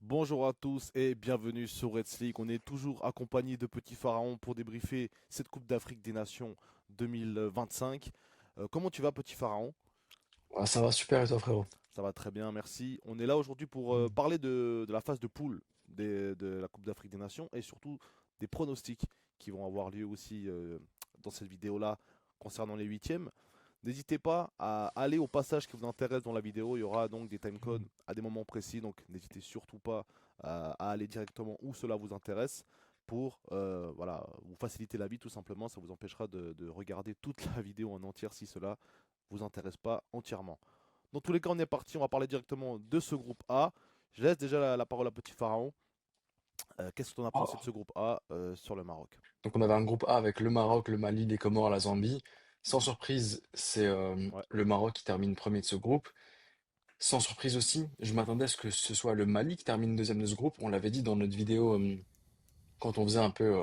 Bonjour à tous et bienvenue sur Reds League. On est toujours accompagné de Petit Pharaon pour débriefer cette Coupe d'Afrique des Nations 2025. Comment tu vas, Petit Pharaon? Ah, ça va super et toi frérot? Ça va très bien, merci. On est là aujourd'hui pour Mm. parler de la phase de poule de la Coupe d'Afrique des Nations et surtout des pronostics qui vont avoir lieu aussi dans cette vidéo-là concernant les huitièmes. N'hésitez pas à aller au passage qui vous intéresse dans la vidéo. Il y aura donc des timecodes à des moments précis. Donc n'hésitez surtout pas à aller directement où cela vous intéresse pour voilà, vous faciliter la vie tout simplement. Ça vous empêchera de regarder toute la vidéo en entière si cela vous intéresse pas entièrement. Dans tous les cas, on est parti. On va parler directement de ce groupe A. Je laisse déjà la parole à Petit Pharaon. Qu'est-ce que tu en as pensé de Ah. ce groupe A sur le Maroc? Donc on avait un groupe A avec le Maroc, le Mali, les Comores, la Zambie. Sans surprise, c'est Ouais, le Maroc qui termine premier de ce groupe. Sans surprise aussi, je m'attendais à ce que ce soit le Mali qui termine deuxième de ce groupe. On l'avait dit dans notre vidéo quand on faisait un peu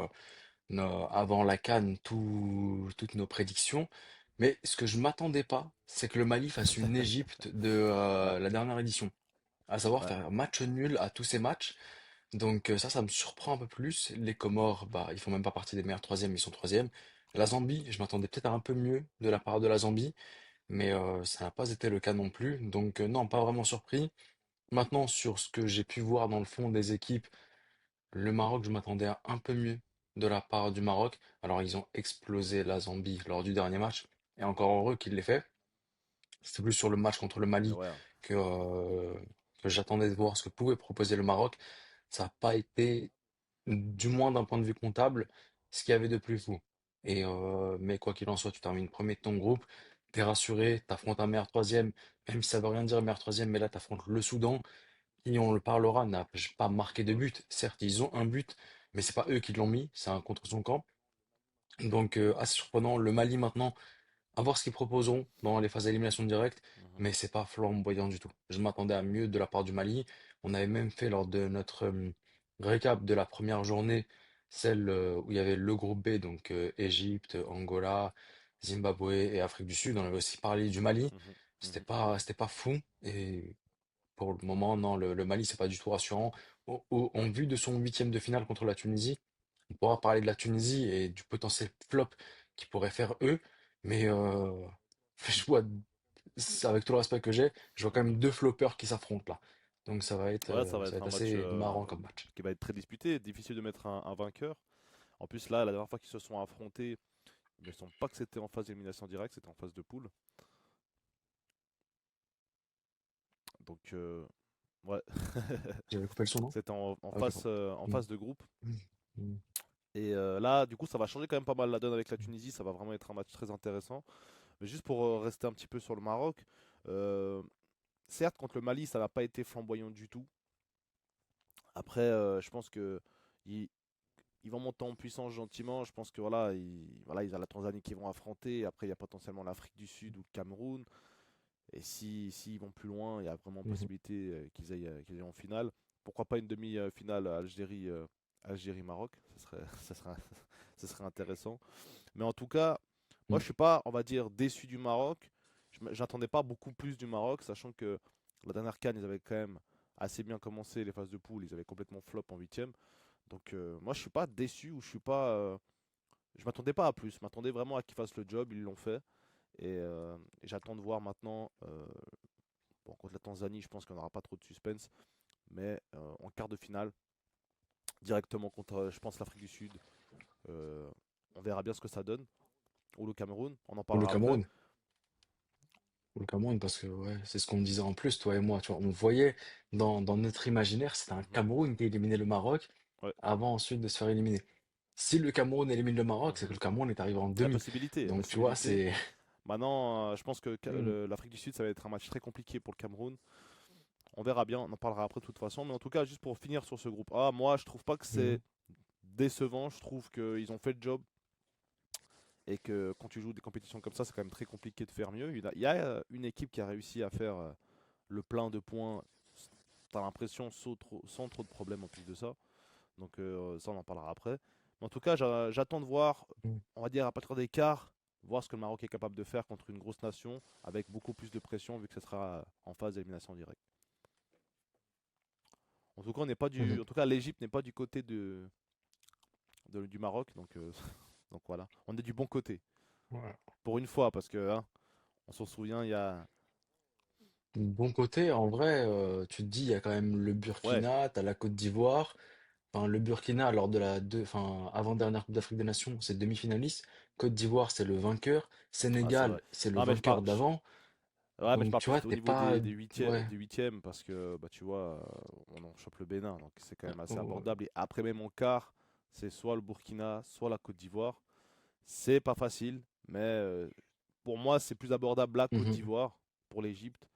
avant la CAN toutes nos prédictions. Mais ce que je m'attendais pas, c'est que le Mali fasse une Égypte de ouais, la dernière édition. À savoir ouais. faire un match nul à tous ces matchs. Donc ça me surprend un peu plus. Les Comores, bah, ils font même pas partie des meilleurs troisièmes, ils sont troisièmes. La Zambie, je m'attendais peut-être à un peu mieux de la part de la Zambie, mais ça n'a pas été le cas non plus. Donc non, pas vraiment surpris. Maintenant, sur ce que j'ai pu voir dans le fond des équipes, le Maroc, je m'attendais à un peu mieux de la part du Maroc. Alors ils ont explosé la Zambie lors du dernier match, et encore heureux qu'ils l'aient fait. C'était plus sur le match contre le Et Mali ouais, que, euh, que j'attendais de voir ce que pouvait proposer le Maroc. Ça n'a pas été du moins d'un point de vue comptable, ce qu'il y avait de plus fou. Mais quoi qu'il en soit, tu termines premier de ton groupe, t'es rassuré, t'affrontes un meilleur troisième, même si ça veut rien dire meilleur troisième, mais là t'affrontes le Soudan, qui on le parlera, n'a pas marqué de but. Certes, ils ont un but, mais c'est pas eux qui l'ont mis, c'est un contre son camp. Donc assez surprenant. Le Mali maintenant, à voir ce qu'ils proposeront dans les phases d'élimination directe, mhm, mais c'est pas flamboyant du tout. Je m'attendais à mieux de la part du Mali. On avait même fait lors de notre récap de la première journée, celle où il y avait le groupe B, donc Égypte, Angola, Zimbabwe et Afrique du Sud. On avait aussi parlé du Mali. mhm, C'était mhm. pas, c'était pas fou. Et pour le moment, non, le Mali, c'est pas du tout rassurant. En vue de son huitième de finale contre la Tunisie, on pourra parler de la Tunisie et du potentiel flop qu'ils pourraient faire eux, mais je vois, avec tout le respect que j'ai, je vois quand même deux floppers qui s'affrontent là. Donc Ouais, ça va ça va être être un match assez marrant comme match. qui va être très disputé. Difficile de mettre un vainqueur. En plus, là, la dernière fois qu'ils se sont affrontés, il ne me semble pas que c'était en phase d'élimination directe, c'était en phase de poule. Donc, ouais, J'avais coupé le son, non? c'était Ah, ok, pardon. en Mm, phase de groupe. mm, mm, Et là, du coup, ça va changer quand même pas mal la donne avec la Tunisie. Ça va vraiment être un match très intéressant. Mais juste pour rester un petit peu sur le Maroc, euh, certes, contre le Mali, ça n'a pas été flamboyant du tout. Après, je pense que ils, ils vont monter en puissance gentiment. Je pense que voilà, ils ont la Tanzanie qui vont affronter. Après, il y a potentiellement l'Afrique du Sud ou le Cameroun. Et s'ils vont plus loin, il y a vraiment mhm. possibilité qu'ils aillent en finale. Pourquoi pas une demi-finale Algérie-Maroc? Ça serait intéressant. Mais en tout cas, moi, je Mm. suis pas, on va dire, déçu du Maroc. J'attendais pas beaucoup plus du Maroc, sachant que la dernière CAN, ils avaient quand même assez bien commencé les phases de poule. Ils avaient complètement flop en huitième. Donc, moi, je suis pas déçu ou je suis pas. Je m'attendais pas à plus. Je m'attendais vraiment à qu'ils fassent le job. Ils l'ont fait. Et j'attends de voir maintenant. Bon, contre la Tanzanie, je pense qu'on n'aura pas trop de suspense. Mais en quart de finale, directement contre, je pense, l'Afrique du Sud, euh, on verra bien ce que ça donne. Ou le Cameroun, on en Ou le parlera après. Cameroun. Ou le Cameroun, parce que ouais, c'est ce qu'on disait en plus, toi et moi. Tu vois, on voyait dans notre imaginaire, c'était un Mhm. Cameroun qui éliminait le Maroc Ouais. avant ensuite de se faire éliminer. Si le Cameroun élimine le Maroc, c'est que Mhm. le Cameroun est arrivé en La demi. possibilité, la Donc tu vois, possibilité. c'est. Maintenant, je pense que Mm, l'Afrique du Sud, ça va être un match très compliqué pour le Cameroun. On verra bien, on en parlera après de toute façon. Mais en tout cas, juste pour finir sur ce groupe A, moi, je trouve pas que c'est mm, décevant. Je trouve qu'ils ont fait le job et que quand tu joues des compétitions comme ça, c'est quand même très compliqué de faire mieux. Il y a une équipe qui a réussi à faire le plein de points, t'as l'impression, sans trop de problèmes en plus de ça. Donc ça, on en parlera après. Mais en tout cas, j'attends de voir, mm. on va dire à partir des quarts, voir ce que le Maroc est capable de faire contre une grosse nation avec beaucoup plus de pression vu que ce sera en phase d'élimination directe. En tout cas, on n'est pas Mhm. en tout cas, l'Égypte n'est pas du côté du Maroc, donc, donc voilà. On est du bon côté. Ouais. Pour une fois, parce que hein, on s'en souvient, il y a. Bon côté, en vrai, tu te dis, il y a quand même le Ouais, Burkina, t'as la Côte d'Ivoire. Enfin, le Burkina, lors de enfin, avant-dernière Coupe d'Afrique des Nations, c'est demi-finaliste. Côte d'Ivoire, c'est le vainqueur. ah, c'est vrai. Sénégal, c'est le Non, mais vainqueur d'avant. ouais, mais je Donc, parle tu plus vois, au t'es niveau pas. Ouais. des huitièmes, parce que bah, tu vois, on en chope le Bénin, donc c'est quand même assez Oh, abordable. Et après, même en quart, c'est soit le Burkina, soit la Côte d'Ivoire. C'est pas facile, mais pour moi, c'est plus abordable la Côte mhm. d'Ivoire pour l'Égypte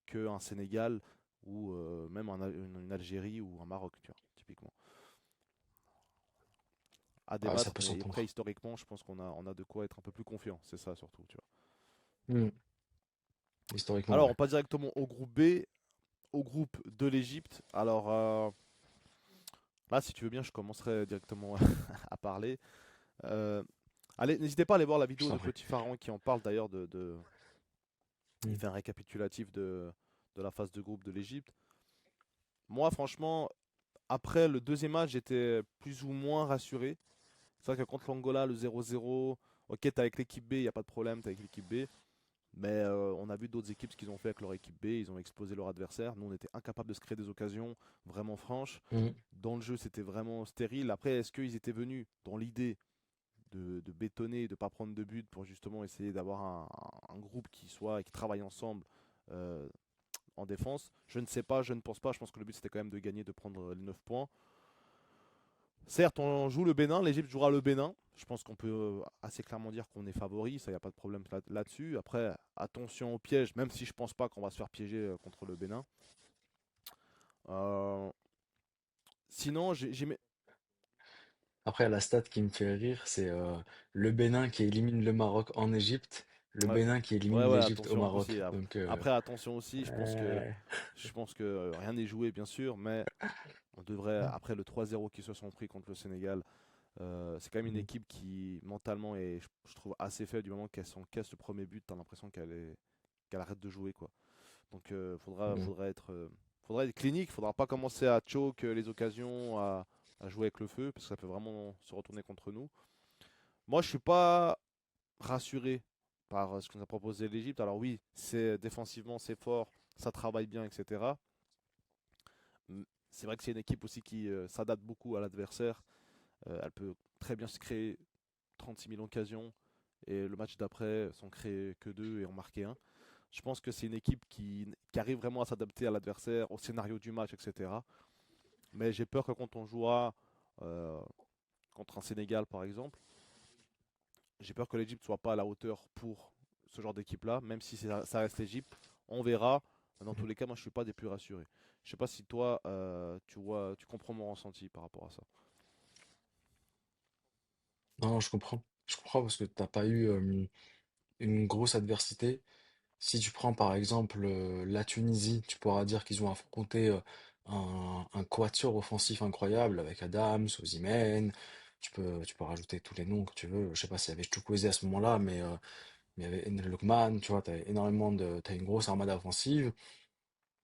qu'un Sénégal ou même une Algérie ou un Maroc, tu vois, typiquement. À Ah, ça débattre, peut mais après, s'entendre. historiquement, je pense on a de quoi être un peu plus confiant, c'est ça surtout, tu vois. Mhm. Historiquement, Alors, ouais. on passe directement au groupe B, au groupe de l'Égypte. Alors, là, si tu veux bien, je commencerai directement à parler. Euh, allez, n'hésitez pas à aller voir la Je vidéo t'en de prie. Petit Pharaon qui en parle d'ailleurs il Mhm. fait un récapitulatif de la phase de groupe de l'Égypte. Moi, franchement, après le deuxième match, j'étais plus ou moins rassuré. C'est vrai que contre l'Angola, le 0-0, ok, t'es avec l'équipe B, il n'y a pas de problème, t'es avec l'équipe B. Mais on a vu d'autres équipes ce qu'ils ont fait avec leur équipe B, ils ont explosé leur adversaire. Nous, on était incapables de se créer des occasions vraiment franches. Mhm. Dans le jeu, c'était vraiment stérile. Après, est-ce qu'ils étaient venus dans l'idée de bétonner, de ne pas prendre de but pour justement essayer d'avoir un groupe qui travaille ensemble euh, en défense? Je ne sais pas, je ne pense pas. Je pense que le but c'était quand même de gagner, de prendre les 9 points. Certes, on joue le Bénin, l'Égypte jouera le Bénin. Je pense qu'on peut assez clairement dire qu'on est favori, ça, il n'y a pas de problème là-dessus. Après, attention au piège, même si je pense pas qu'on va se faire piéger contre le Bénin. Euh, sinon, Après, la stat qui me fait rire, c'est le Bénin qui élimine le Maroc en Égypte, le ouais, Bénin qui ouais, élimine ouais, l'Égypte au attention aussi. Maroc. Donc, Après, attention aussi, euh, je pense que rien n'est joué, bien sûr, mais on devrait, après le 3-0 qu'ils se sont pris contre le Sénégal, c'est quand même une mhm. équipe qui, mentalement, est, je trouve, assez faible du moment qu'elle s'encaisse le premier but. T'as l'impression qu'elle arrête de jouer, quoi. Donc, Mhm. faudra être clinique. Faudra pas commencer à choke les occasions, à jouer avec le feu, parce que ça peut vraiment se retourner contre nous. Moi, je suis pas rassuré par ce que nous a proposé l'Égypte. Alors oui, c'est défensivement, c'est fort, ça travaille bien, etc. C'est vrai que c'est une équipe aussi qui s'adapte beaucoup à l'adversaire. Elle peut très bien se créer 36 000 occasions et le match d'après s'en créer que deux et en marquer un. Je pense que c'est une équipe qui arrive vraiment à s'adapter à l'adversaire, au scénario du match, etc. Mais j'ai peur que quand on jouera euh, contre un Sénégal par exemple, j'ai peur que l'Égypte soit pas à la hauteur pour ce genre d'équipe-là, même si ça reste l'Égypte. On verra. Dans tous les cas, moi je suis pas des plus rassurés. Je sais pas si toi tu comprends mon ressenti par rapport à ça. Non, je comprends. Je comprends parce que t'as pas eu une grosse adversité. Si tu prends par exemple la Tunisie, tu pourras dire qu'ils ont affronté un quatuor offensif incroyable avec Adams, Osimhen. Tu peux rajouter tous les noms que tu veux. Je sais pas s'il y avait Chukwueze à ce moment-là, mais il y avait Enel Lookman. Tu vois, t'as une grosse armada offensive.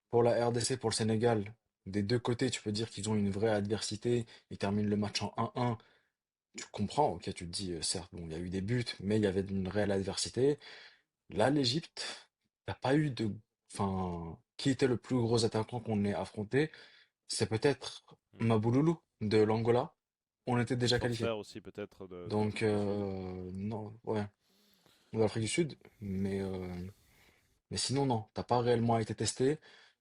Pour la RDC, pour le Sénégal, des deux côtés, tu peux dire qu'ils ont une vraie adversité. Ils terminent le match en 1-1. Tu comprends, ok, tu te dis, certes, bon, il y a eu des buts, mais il y avait une réelle adversité. Là, l'Égypte, t'as pas eu de. Enfin, qui était le plus gros attaquant qu'on ait affronté? C'est peut-être Hmm. Mabouloulou de l'Angola. On était déjà Leur qualifié. frère aussi peut-être de Donc, l'Afrique du Sud. non, ouais, de l'Afrique du Sud. Mais sinon, non, t'as pas réellement été testé.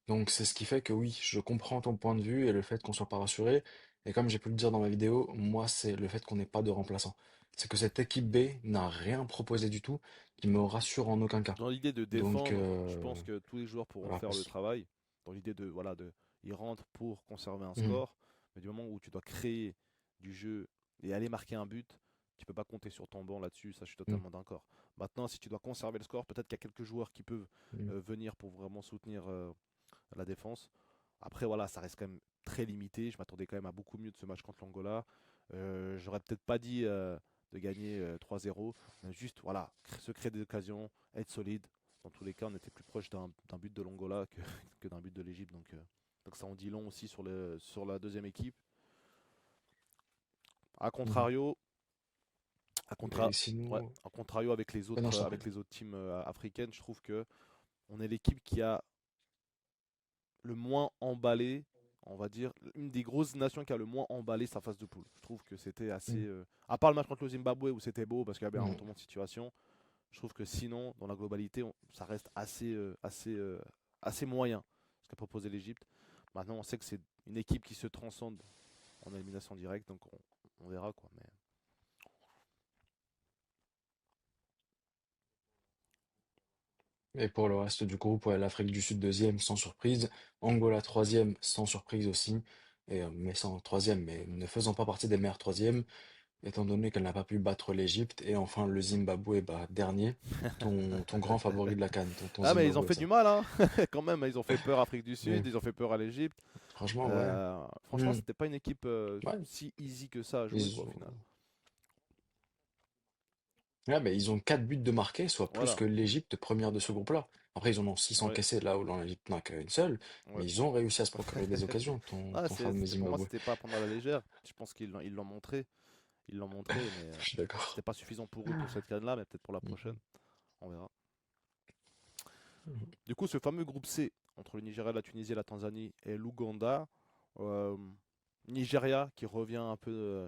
Donc, c'est ce qui fait que oui, je comprends ton point de vue et le fait qu'on soit pas rassuré. Et comme j'ai pu le dire dans ma vidéo, moi, c'est le fait qu'on n'ait pas de remplaçant. C'est que cette équipe B n'a rien proposé du tout qui me rassure en aucun cas. Dans l'idée de Donc, défendre, je pense que tous les joueurs pourront voilà. faire le travail. Dans l'idée de, voilà, ils rentrent pour conserver un Mhm, score. Mais du moment où tu dois créer du jeu et aller marquer un but, tu peux pas compter sur ton banc là-dessus. Ça, je suis mhm, totalement d'accord. Maintenant, si tu dois conserver le score, peut-être qu'il y a quelques joueurs qui peuvent mhm, venir pour vraiment soutenir la défense. Après, voilà, ça reste quand même très limité. Je m'attendais quand même à beaucoup mieux de ce match contre l'Angola. J'aurais peut-être pas dit de gagner 3-0. Juste, voilà, se créer des occasions, être solide. Dans tous les cas, on était plus proche d'un but de l'Angola que d'un but de l'Égypte. Donc, Donc ça en dit long aussi sur la deuxième équipe. A Mhm. contrario, à Mais contra- ouais, sinon, en contrario non, je t'en prie. avec les autres teams africaines, je trouve que on est l'équipe qui a le moins emballé, on va dire, une des grosses nations qui a le moins emballé sa phase de poule. Je trouve que c'était assez. Mhm. À part le match contre le Zimbabwe où c'était beau parce qu'il y avait un Mhm. retournement de situation, je trouve que sinon, dans la globalité, ça reste assez moyen ce qu'a proposé l'Égypte. Maintenant, on sait que c'est une équipe qui se transcende en élimination directe, donc on verra quoi. Mais Et pour le reste du groupe, ouais, l'Afrique du Sud deuxième, sans surprise. Angola troisième, sans surprise aussi. Mais sans troisième, mais ne faisant pas partie des meilleurs troisièmes, étant donné qu'elle n'a pas pu battre l'Égypte. Et enfin, le Zimbabwe, bah, dernier. Ton grand favori de la CAN, ton ah, mais ils ont Zimbabwe, fait du ça. mal, hein. Quand même. Ils ont fait peur à Afrique du Oui, Sud, ils ont fait peur à l'Égypte. franchement, ouais. Franchement, Hmm. c'était pas une équipe Ouais, si easy que ça à jouer, ils quoi, au ont... final. Ouais, mais ils ont 4 buts de marqués, soit plus Voilà. que l'Égypte première de ce groupe-là. Après, ils en ont 6 Ouais, encaissés là où l'Égypte n'a qu'une seule, ouais. mais ils ont réussi à se procurer des occasions, Ah, ton fameux pour moi, Zimbabwe. c'était pas à prendre à la légère. Je pense qu'ils l'ont montré. Ils l'ont montré, mais Je suis d'accord. c'était pas suffisant pour eux pour cette canne-là, mais peut-être pour la prochaine. Mhm. On verra. Mhm. Du coup, ce fameux groupe C, entre le Nigeria, la Tunisie, la Tanzanie et l'Ouganda, euh, Nigeria qui revient un peu,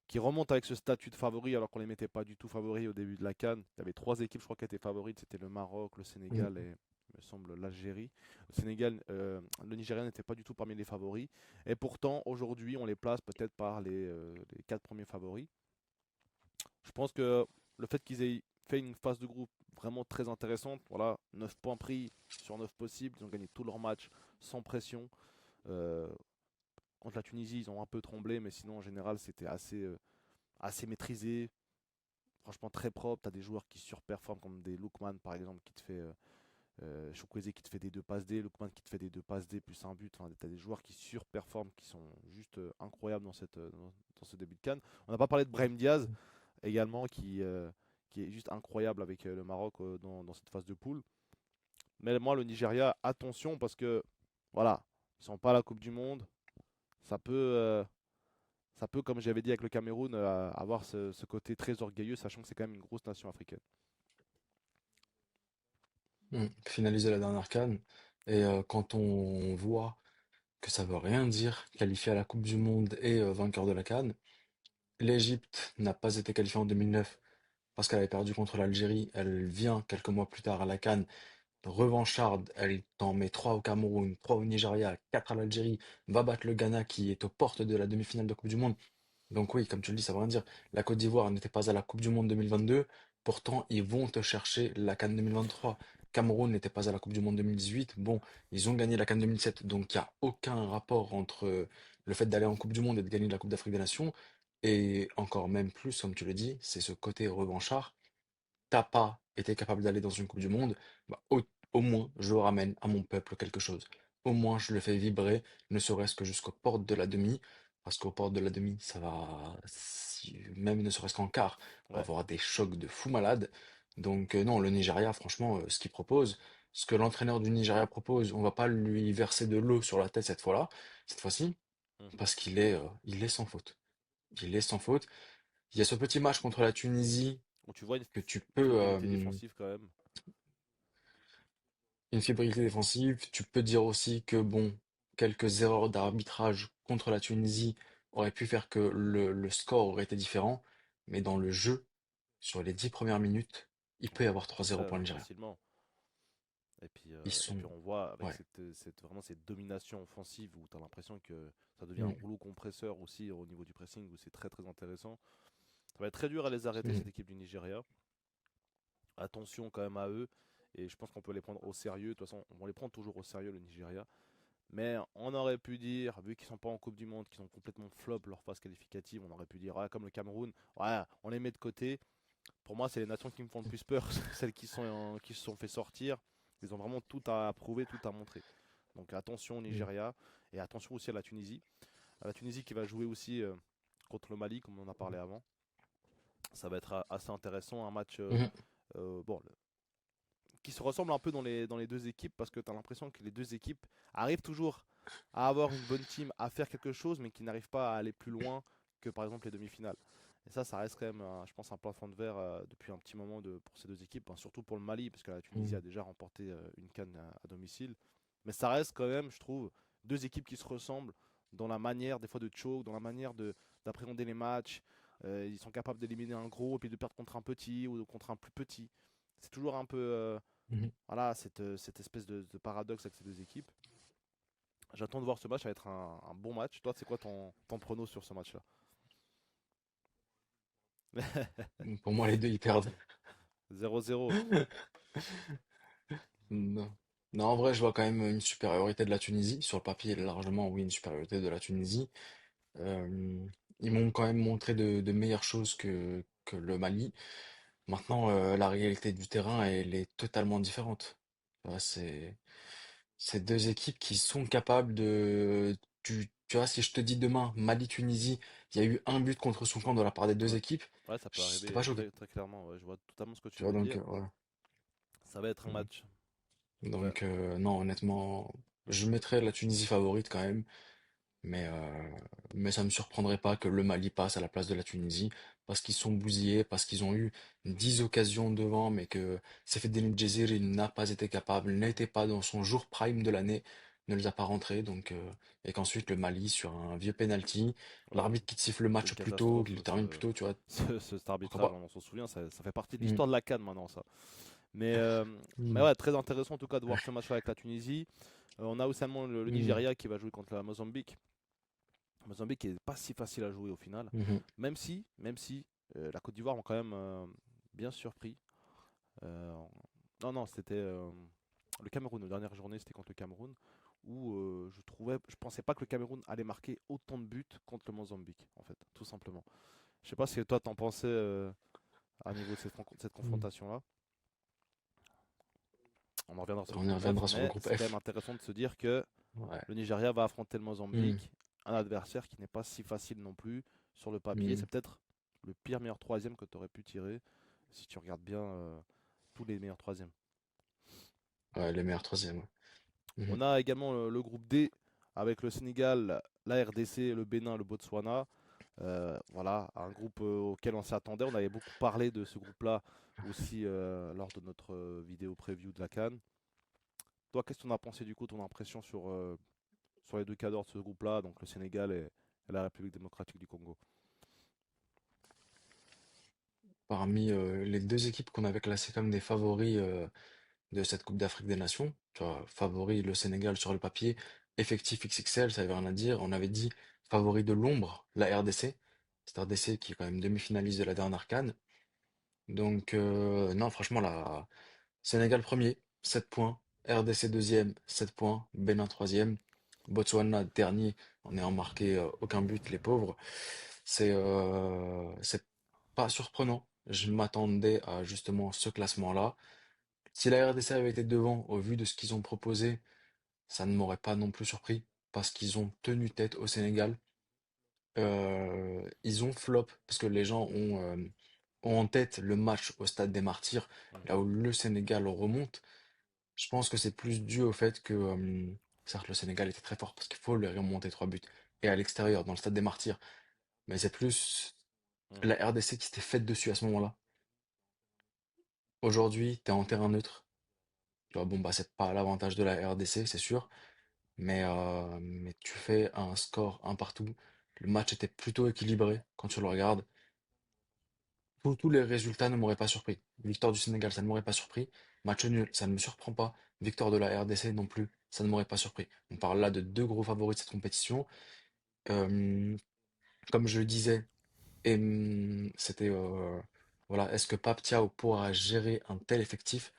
qui remonte avec ce statut de favori alors qu'on les mettait pas du tout favoris au début de la CAN. Il y avait trois équipes, je crois, qui étaient favorites, c'était le Maroc, le Sénégal et, il me semble, l'Algérie. Le Nigeria n'était pas du tout parmi les favoris. Et pourtant, aujourd'hui, on les place peut-être par les quatre premiers favoris. Je pense que le fait qu'ils aient fait une phase de groupe vraiment très intéressante, voilà, 9 points pris sur 9 possibles, ils ont gagné tous leurs matchs sans pression. Euh, Contre la Tunisie, ils ont un peu tremblé, mais sinon en général c'était assez maîtrisé, franchement très propre. Tu as des joueurs qui surperforment comme des Lookman par exemple qui te fait Chukwueze qui te fait des deux passes D, Lookman qui te fait des deux passes D plus un but. Enfin, tu as des joueurs qui surperforment, qui sont juste incroyables dans ce début de CAN. On n'a pas parlé de Brahim Diaz également qui est juste incroyable avec le Maroc dans cette phase de poule. Mais moi, le Nigeria, attention parce que voilà, ils sont pas à la Coupe du Monde. Ça peut, euh, Ça peut, comme j'avais dit avec le Cameroun, avoir ce côté très orgueilleux, sachant que c'est quand même une grosse nation africaine. Finaliser la dernière CAN. Et quand on voit que ça veut rien dire, qualifié à la Coupe du Monde et vainqueur de la CAN, l'Égypte n'a pas été qualifiée en 2009 parce qu'elle avait perdu contre l'Algérie. Elle vient quelques mois plus tard à la CAN revancharde, elle t'en met 3 au Cameroun, 3 au Nigeria, 4 à l'Algérie, va battre le Ghana qui est aux portes de la demi-finale de Coupe du Monde. Donc oui, comme tu le dis, ça veut rien dire. La Côte d'Ivoire n'était pas à la Coupe du Monde 2022, pourtant ils vont te chercher la CAN 2023. Cameroun n'était pas à la Coupe du Monde 2018, bon, ils ont gagné la CAN 2007, donc il n'y a aucun rapport entre le fait d'aller en Coupe du Monde et de gagner la Coupe d'Afrique des Nations. Et encore même plus, comme tu le dis, c'est ce côté revanchard. T'as pas été capable d'aller dans une Coupe du Monde, bah, au moins je ramène à mon peuple quelque chose. Au moins je le fais vibrer, ne serait-ce que jusqu'aux portes de la demi, parce qu'aux portes de la demi, ça va, même ne serait-ce qu'en quart, on va Ouais. avoir des chocs de fou malade. Donc non, le Nigeria, franchement, ce qu'il propose, ce que l'entraîneur du Nigeria propose, on va pas lui verser de l'eau sur la tête cette fois-là, cette fois-ci, Mhm. parce il est sans faute. Il est sans faute. Il y a ce petit match contre la Tunisie Où tu vois que tu une peux, fébrilité défensive quand même. une fébrilité défensive. Tu peux dire aussi que, bon, quelques erreurs d'arbitrage contre la Tunisie auraient pu faire que le score aurait été différent. Mais dans le jeu, sur les 10 premières minutes, il peut y Ouais. avoir 3-0 Très pour le Nigeria. facilement. Ils Et sont... puis on voit avec Ouais. vraiment cette domination offensive où tu as l'impression que ça devient un Mm, rouleau compresseur aussi au niveau du pressing où c'est très très intéressant. Ça va être très dur à les arrêter mm, cette équipe du Nigeria. Attention quand même à eux et je pense qu'on peut les prendre au sérieux. De toute façon, on les prend toujours au sérieux le Nigeria. Mais on aurait pu dire, vu qu'ils sont pas en Coupe du Monde, qu'ils ont complètement flop leur phase qualificative, on aurait pu dire, ah, comme le Cameroun, ouais, on les met de côté. Pour moi, c'est les nations qui me font le plus peur, celles qui se sont fait sortir. Ils ont vraiment tout à prouver, tout à montrer. Donc attention au mm, Nigeria et attention aussi à la Tunisie. À la Tunisie qui va jouer aussi contre le Mali, comme on en a parlé avant. Ça va être assez intéressant, un match mm. bon, qui se ressemblent un peu dans les deux équipes parce que tu as l'impression que les deux équipes arrivent toujours à avoir une bonne team, à faire quelque chose, mais qui n'arrivent pas à aller plus loin que par exemple les demi-finales. Et ça reste quand même, je pense, un plafond de verre depuis un petit moment pour ces deux équipes, hein, surtout pour le Mali, parce que la Tunisie Mm. a déjà remporté une CAN à domicile. Mais ça reste quand même, je trouve, deux équipes qui se ressemblent dans la manière, des fois, de choke, dans la manière d'appréhender les matchs. Ils sont capables d'éliminer un gros et puis de perdre contre un petit ou contre un plus petit. C'est toujours un peu Mhm. voilà, cette espèce de paradoxe avec ces deux équipes. J'attends de voir ce match, ça va être un bon match. Toi, c'est quoi ton prono sur ce match-là? Pour moi, les deux, ils perdent. 0-0. Non. Non, en vrai, je vois quand même une supériorité de la Tunisie. Sur le papier, largement, oui, une supériorité de la Tunisie. Euh, Ils m'ont quand même montré de meilleures choses que le Mali. Maintenant, la réalité du terrain, elle est totalement différente. Tu vois, c'est deux équipes qui sont capables de... Tu vois, si je te dis demain, Mali-Tunisie, il y a eu un but contre son camp de la part des deux Ouais. équipes, Ouais, ça peut je serais arriver pas choqué. très, très clairement. Ouais, je vois totalement ce que tu Tu vois, veux donc, dire. voilà. Ça va être un match. Ouais. Donc, non, honnêtement, je mettrais la Tunisie favorite quand même. Mais, euh, mais ça ne me surprendrait pas que le Mali passe à la place de la Tunisie parce qu'ils sont bousillés, parce qu'ils ont eu 10 occasions devant, mais que Seferdine Djezir, il n'a pas été capable, n'était pas dans son jour prime de l'année, ne les a pas rentrés. Donc, et qu'ensuite le Mali, sur un vieux penalty, Ouais. l'arbitre qui te siffle le C'était match une plus tôt, qu'il catastrophe, le termine plus tôt, tu vois, cet pourquoi arbitrage, pas? on s'en souvient, ça fait partie de Mm, l'histoire de la CAN maintenant, ça. Mais mm, ouais, très intéressant en tout cas de voir ce match-là avec la Tunisie. On a aussi le mm, Nigeria qui va jouer contre la Mozambique. Mozambique est pas si facile à jouer au final. mhm, Même si la Côte d'Ivoire m'a quand même bien surpris. Euh, non, non, c'était le Cameroun. La dernière journée, c'était contre le Cameroun. Où je pensais pas que le Cameroun allait marquer autant de buts contre le Mozambique, en fait, tout simplement. Je sais pas ce que toi t'en pensais à niveau de cette mm. confrontation-là. On en reviendra sur le On y groupe F, reviendra sur le mais groupe c'est quand même F. intéressant de se dire que Ouais. le Nigeria va affronter le Mm, Mozambique, un adversaire qui n'est pas si facile non plus sur le papier. mm. C'est peut-être le pire meilleur troisième que tu aurais pu tirer si tu regardes bien tous les meilleurs troisièmes. Ouais, les meilleurs troisièmes. Ouais. Mhm, On a également le groupe D avec le Sénégal, la RDC, le Bénin, le Botswana. Voilà, un groupe auquel on s'attendait. On avait beaucoup parlé de ce groupe-là aussi lors de notre vidéo preview de la CAN. Toi, qu'est-ce que tu en as pensé du coup, ton impression sur les deux cadors de ce groupe-là, donc le Sénégal et la République démocratique du Congo? parmi les deux équipes qu'on avait classées comme des favoris de cette Coupe d'Afrique des Nations, tu vois, favori le Sénégal sur le papier, effectif XXL, ça veut rien à dire. On avait dit favori de l'ombre, la RDC, cette RDC qui est quand même demi-finaliste de la dernière CAN. Donc non, franchement, la Sénégal premier, 7 points, RDC deuxième, 7 points, Bénin troisième, Botswana dernier en n'ayant marqué aucun but, les pauvres. C'est pas surprenant. Je m'attendais à justement ce classement-là. Si la RDC avait été devant, au vu de ce qu'ils ont proposé, ça ne m'aurait pas non plus surpris, parce qu'ils ont tenu tête au Sénégal. Ils ont flop, parce que les gens ont en tête le match au Stade des Martyrs, Mm, là où le Sénégal remonte. Je pense que c'est plus dû au fait que, certes, le Sénégal était très fort, parce qu'il faut lui remonter 3 buts, et à l'extérieur, dans le Stade des Martyrs. Mais c'est plus mm. la RDC qui s'était faite dessus à ce moment-là. Aujourd'hui, t'es en terrain neutre. Tu vois, bon, bah, c'est pas l'avantage de la RDC, c'est sûr. Mais tu fais un score un partout. Le match était plutôt équilibré quand tu le regardes. Tous les résultats ne m'auraient pas surpris. Victoire du Sénégal, ça ne m'aurait pas surpris. Match nul, ça ne me surprend pas. Victoire de la RDC non plus, ça ne m'aurait pas surpris. On parle là de deux gros favoris de cette compétition. Euh, Comme je le disais, et c'était voilà, est-ce que Pape Thiaw pourra gérer un tel effectif?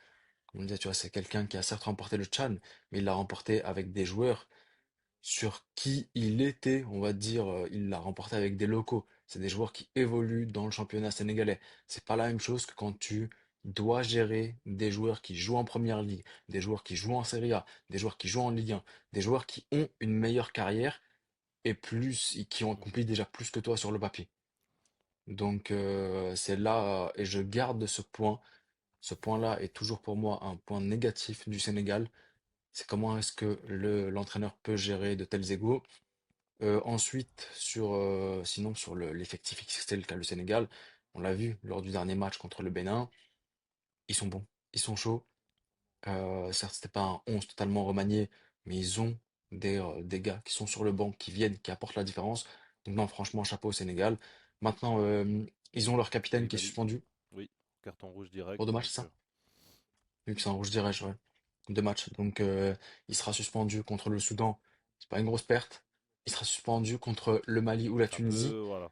Comme on disait, tu vois, c'est quelqu'un qui a certes remporté le Tchad, mais il l'a remporté avec des joueurs sur qui il était, on va dire, il l'a remporté avec des locaux. C'est des joueurs qui évoluent dans le championnat sénégalais. C'est pas la même chose que quand tu dois gérer des joueurs qui jouent en première ligue, des joueurs qui jouent en Serie A, des joueurs qui jouent en Ligue 1, des joueurs qui ont une meilleure carrière et plus, et qui ont Mhm. accompli déjà plus que toi sur le papier. Donc c'est là, et je garde ce point Ce point-là est toujours pour moi un point négatif du Sénégal. C'est comment est-ce que l'entraîneur peut gérer de tels égos. Ensuite, sinon sur l'effectif XXL qu'a le Sénégal, on l'a vu lors du dernier match contre le Bénin, ils sont bons, ils sont chauds. Certes, c'était pas un 11 totalement remanié, mais ils ont des gars qui sont sur le banc, qui viennent, qui apportent la différence. Donc non, franchement, chapeau au Sénégal. Maintenant, ils ont leur capitaine qui est Koulibaly, suspendu oui, carton rouge pour direct, 2 matchs, donc ça? Vu que c'est un rouge direct, ouais. 2 matchs. Donc, il sera suspendu contre le Soudan. C'est pas une grosse perte. Il sera suspendu contre le Mali ou la ça Tunisie. peut, voilà.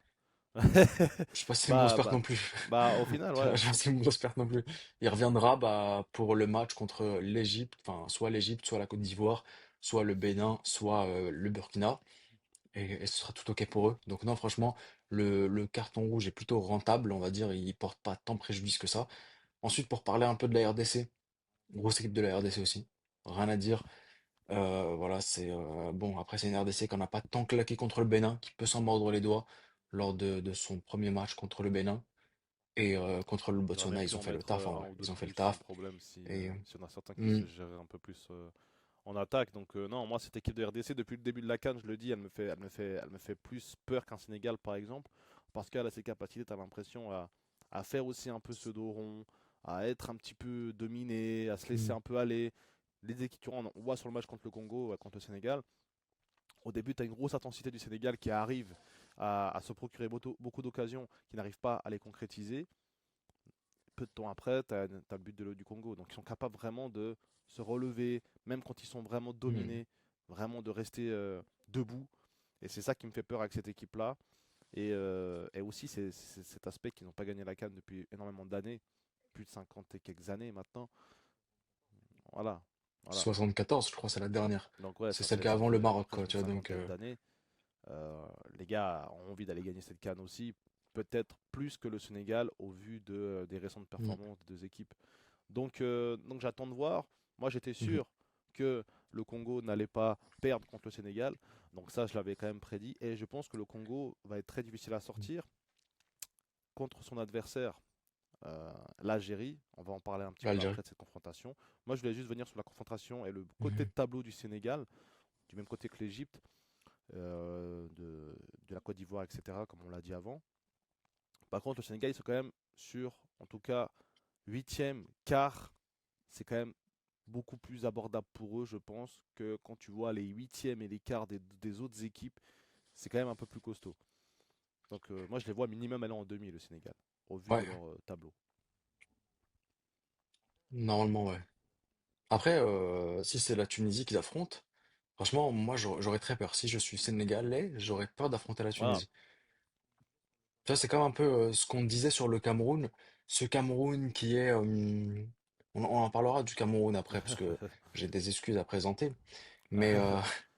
Je sais pas si c'est une grosse Bah, perte bah, non plus. au final, Je sais ouais. pas si c'est une grosse perte non plus. Il reviendra bah, pour le match contre l'Égypte, enfin, soit l'Égypte, soit la Côte d'Ivoire, soit le Bénin, soit le Burkina. Et ce sera tout OK pour eux. Donc non, franchement, le carton rouge est plutôt rentable, on va dire. Il porte pas tant préjudice que ça. Ensuite, pour parler un peu de la RDC, grosse équipe de la RDC aussi. Rien à dire. Voilà, bon. Après, c'est une RDC qu'on n'a pas tant claqué contre le Bénin, qui peut s'en mordre les doigts lors de son premier match contre le Bénin. Et contre le Il aurait Botswana, pu ils ont en fait le mettre taf, en un vrai. ou deux Ils de ont fait le plus sans taf. problème si, Et si on a certains qui hmm, se géraient un peu plus en attaque. Donc non, moi cette équipe de RDC depuis le début de la CAN, je le dis, elle me fait plus peur qu'un Sénégal par exemple, parce qu'elle a ses capacités, tu as l'impression à faire aussi un peu ce dos rond, à être un petit peu dominé, à se laisser hmm, un peu aller. Les équipes, on voit sur le match contre le Congo, contre le Sénégal, au début, tu as une grosse intensité du Sénégal qui arrive à se procurer beaucoup d'occasions, qui n'arrive pas à les concrétiser. Peu de temps après, tu as le but du Congo. Donc ils sont capables vraiment de se relever, même quand ils sont vraiment hmm, dominés, vraiment de rester debout. Et c'est ça qui me fait peur avec cette équipe-là. Et aussi, c'est cet aspect qu'ils n'ont pas gagné la CAN depuis énormément d'années, plus de 50 et quelques années maintenant. Voilà, voilà. 74, je crois, c'est la dernière. Donc ouais, C'est celle qui est ça avant le fait Maroc, plus quoi, d'une tu vois. Donc, cinquantaine d'années. Les gars ont envie d'aller gagner cette CAN aussi, peut-être plus que le Sénégal au vu des récentes hmm, performances des deux équipes. Donc j'attends de voir. Moi, j'étais mhm, sûr que le Congo n'allait pas perdre contre le Sénégal. Donc ça, je l'avais quand même prédit. Et je pense que le Congo va être très difficile à sortir contre son adversaire, l'Algérie. On va en parler un petit peu l'Algérie. après de cette confrontation. Moi, je voulais juste venir sur la confrontation et le côté de Mhm, tableau du Sénégal, du même côté que l'Égypte, de la Côte d'Ivoire, etc., comme on l'a dit avant. Par contre, le Sénégal, ils sont quand même sur, en tout cas, huitième, quart. C'est quand même beaucoup plus abordable pour eux, je pense, que quand tu vois les huitièmes et les quarts des autres équipes, c'est quand même un peu plus costaud. Donc moi, je les vois minimum aller en demi, le Sénégal, au vu de ouais, leur tableau. normalement, ouais. Après, si c'est la Tunisie qu'ils affrontent, franchement, moi, j'aurais très peur. Si je suis sénégalais, j'aurais peur d'affronter la Voilà. Tunisie. Tu vois, c'est comme un peu ce qu'on disait sur le Cameroun. Ce Cameroun qui est... on en parlera du Cameroun après, parce que j'ai des excuses à présenter. Mais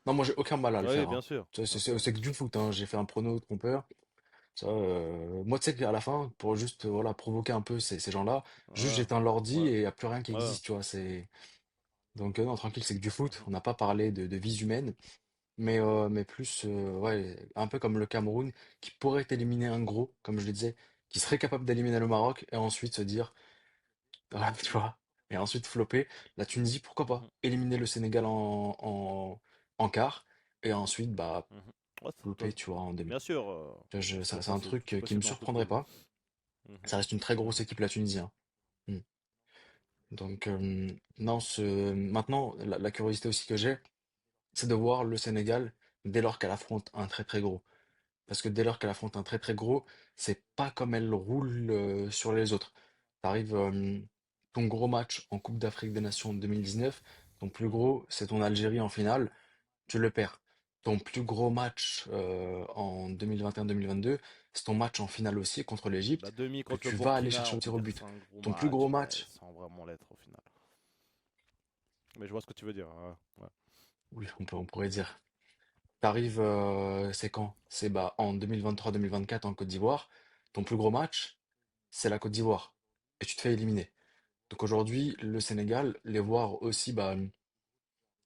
non, moi, j'ai aucun mal à le Oui, faire, bien hein. sûr, Tu vois, bien sûr. c'est que du foot, hein. J'ai fait un prono trompeur. Ça, moi, tu sais qu'à la fin, pour juste voilà, provoquer un peu ces gens-là, juste Voilà. j'éteins l'ordi Ouais. et il n'y a plus rien qui Ouais. existe, tu vois. Donc, non, tranquille, c'est que du foot. Mhm. On n'a pas parlé de vies humaines, mais plus, ouais, un peu comme le Cameroun, qui pourrait éliminer un gros, comme je le disais, qui serait capable d'éliminer le Maroc et ensuite se dire, ah, tu vois, et ensuite flopper. La Tunisie, pourquoi pas? Mhm. Éliminer le Sénégal en quart et ensuite, bah, Mhm. Ouais, flopper, tu vois, en demi. bien sûr, C'est un truc c'est qui me possible dans le surprendrait football. pas. Mhm. Ça reste une très grosse Mhm. équipe, la Tunisie, hein. Mm. Donc, non, maintenant, la curiosité aussi que j'ai, c'est de voir le Sénégal dès lors qu'elle affronte un très très gros. Parce que dès lors qu'elle affronte un très très gros, c'est pas comme elle roule sur les autres. T'arrives ton gros match en Coupe d'Afrique des Nations 2019, ton plus Mhm. gros, c'est ton Algérie en finale, tu le perds. Ton plus gros match en 2021-2022, c'est ton match en finale aussi contre La l'Égypte, demi que contre le tu vas aller Burkina, chercher on au peut tir au dire que but. c'est un gros Ton plus gros match, mais match, sans vraiment l'être au final. Mais je vois ce que tu veux dire. Ouais. oui, on pourrait dire. T'arrives, c'est quand? C'est bah, en 2023-2024 en Côte d'Ivoire. Ton plus gros match, c'est la Côte d'Ivoire. Et tu te fais éliminer. Donc aujourd'hui, le Sénégal, les voir aussi bah,